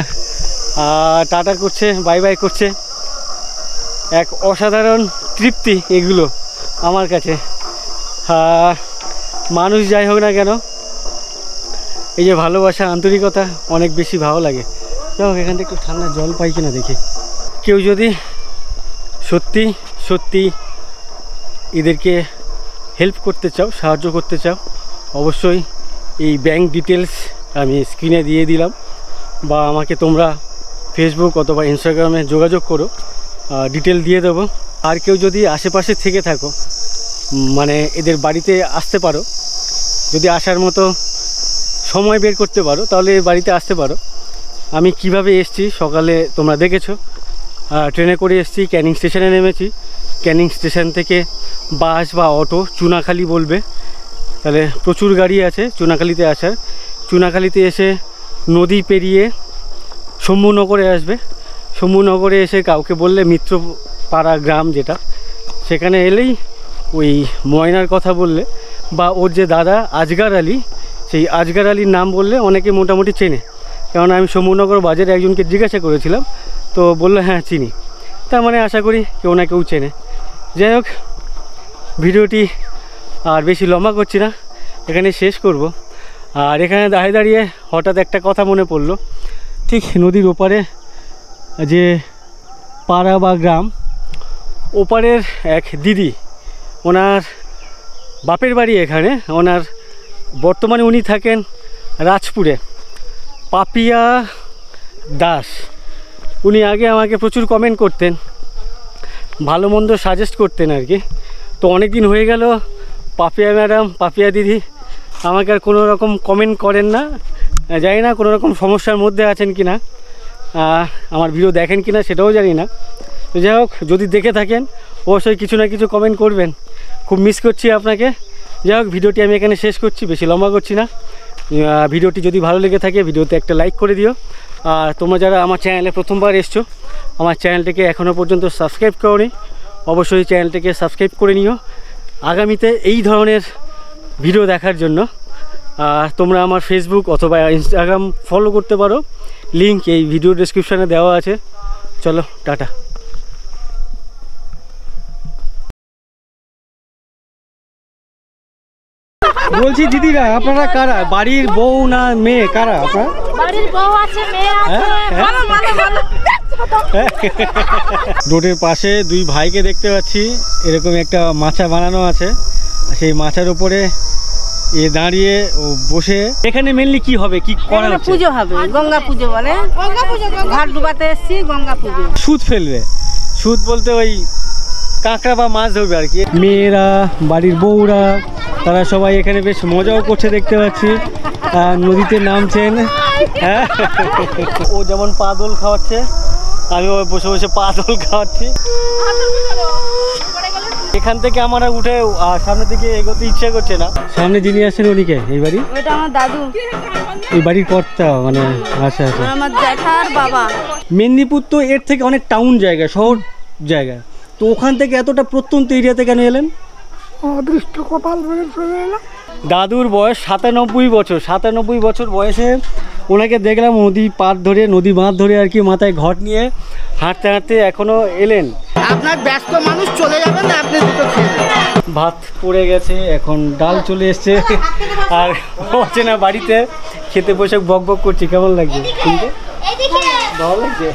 টাটা করছে, বাই বাই করছে। এক অসাধারণ তৃপ্তি এগুলো আমার কাছে, মানুষ যাই হোক না কেন, এই যে ভালোবাসা আন্তরিকতা অনেক বেশি ভালো লাগে। যাই হোক, এখান থেকে একটু ঠান্ডা জল পাই কিনা দেখি। কেউ যদি সত্যি সত্যি এদেরকে হেল্প করতে চাও, সাহায্য করতে চাও, অবশ্যই এই ব্যাংক ডিটেলস আমি স্ক্রিনে দিয়ে দিলাম, বা আমাকে তোমরা ফেসবুক অথবা ইনস্টাগ্রামে যোগাযোগ করো, ডিটেল দিয়ে দেবো। আর কেউ যদি আশেপাশে থেকে থাকো, মানে এদের বাড়িতে আসতে পারো, যদি আসার মতো সময় বের করতে পারো তাহলে বাড়িতে আসতে পারো। আমি কিভাবে এসেছি সকালে তোমরা দেখেছো, ট্রেনে করে এসেছি, ক্যানিং স্টেশনে নেমেছি, ক্যানিং স্টেশন থেকে বাস বা অটো চুনাখালি বলবে, তাহলে প্রচুর গাড়ি আছে চুনাখালিতে আসার। চুনাখালিতে এসে নদী পেরিয়ে শম্ভুনগরে আসবে, শম্ভুনগরে এসে কাউকে বললে মিত্রপাড়া গ্রাম যেটা, সেখানে এলেই ওই ময়নার কথা বললে বা ওর যে দাদা আজগার আলী, সেই আজগার আলীর নাম বললে অনেকে মোটামুটি চেনে, কারণ আমি শম্ভুনগর বাজারে একজনকে জিজ্ঞাসা করেছিলাম, তো বললো হ্যাঁ চিনি। তার মানে আশা করি কেউ না কেউ চেনে। যাই হোক, ভিডিওটি আর বেশি লম্বা করছি না, এখানে শেষ করব। আর এখানে দাঁড়িয়ে দাঁড়িয়ে হঠাৎ একটা কথা মনে পড়লো, ঠিক নদীর ওপারে যে পাড়া বা গ্রাম, ওপারের এক দিদি, ওনার বাপের বাড়ি এখানে, ওনার বর্তমানে উনি থাকেন রাজপুরে, পাপিয়া দাস। উনি আগে আমাকে প্রচুর কমেন্ট করতেন, ভালো মন্দ সাজেস্ট করতেন আর কি। তো অনেক দিন হয়ে গেল পাপিয়া ম্যাডাম, পাপিয়া দিদি আমাকে আর কোনো রকম কমেন্ট করেন না, জানি না কোনো রকম সমস্যার মধ্যে আছেন কি না, আমার ভিডিও দেখেন কি না সেটাও জানি না। তো যাই হোক, যদি দেখে থাকেন অবশ্যই কিছু না কিছু কমেন্ট করবেন, খুব মিস করছি আপনাকে। যাই হোক, ভিডিওটি আমি এখানে শেষ করছি, বেশি লম্বা করছি না। ভিডিওটি যদি ভালো লেগে থাকে ভিডিওতে একটা লাইক করে দিও। আর তোমরা যারা আমার চ্যানেলে প্রথমবার এসছো, আমার চ্যানেলটিকে এখনও পর্যন্ত সাবস্ক্রাইব করোনি, অবশ্যই চ্যানেলটিকে সাবস্ক্রাইব করে নিও আগামীতে এই ধরনের ভিডিও দেখার জন্য। আর তোমরা আমার ফেসবুক অথবা ইনস্টাগ্রাম ফলো করতে পারো, লিঙ্ক এই ভিডিও ডেসক্রিপশানে দেওয়া আছে। চলো, টাটা। বলছি দিদিরা, আপনারা কারা? বাড়ির বউ না মেয়ে, কারা আপনারা? বাড়ির বউ আছে, মেয়ে আছে। রোডের পাশে দুই ভাইকে দেখতে পাচ্ছি, এরকম একটা মাচা বানানো আছে, সেই মাচার উপরে এ দাঁড়িয়ে ও বসে। এখানে মেনলি কি হবে, কি করা হচ্ছে? পুজো হবে, গঙ্গা পুজো বলে, ঘাট ডুবাতে এসেছি, গঙ্গা পুজো। সুদ ফেলবে, সুদ বলতে ওই কাঁকড়া বা মাছ ধরবে আর কি। মেয়েরা, বাড়ির বউরা, তারা সবাই এখানে বেশ মজাও করছে দেখতে পাচ্ছি, নদীতে নামছেন। হ্যাঁ, ও যেমন পা দোল খাওয়াচ্ছে, আমি বসে বসে পা দোল খাওয়াচ্ছি। এখান থেকে আমার উঠে সামনের দিকে এগোতে ইচ্ছা করছে না। সামনে যিনি আছেন উনিকে, এই বাড়ি, ওটা আমার দাদু, এই বাড়ির কর্তা মানে। আচ্ছা আচ্ছা, আমার জ্যাঠার বাবা। মেদিনীপুর তো এর থেকে অনেক টাউন জায়গা, শহর জায়গা, তো ওখান থেকে এতটা প্রত্যন্ত এরিয়াতে কেন এলেন? অদৃষ্ট কপাল বলে চলে এলাম। দাদুর বয়স 97 বছর, 97 বছর বয়সে ওনাকে দেখলাম নদী পার ধরে, নদী বাঁধ ধরে আর কি, মাথায় ঘট নিয়ে হাঁটতে হাঁটতে এখনো এলেন। আপনার ব্যস্ত মানুষ চলে যাবেন না, আপনি দুটো খেয়ে ভাত পড়ে গেছে, এখন ডাল চলে এসছে, আর হচ্ছে না বাড়িতে খেতে বসে বক বক করছি। কেমন লাগছে? ভালো লাগছে।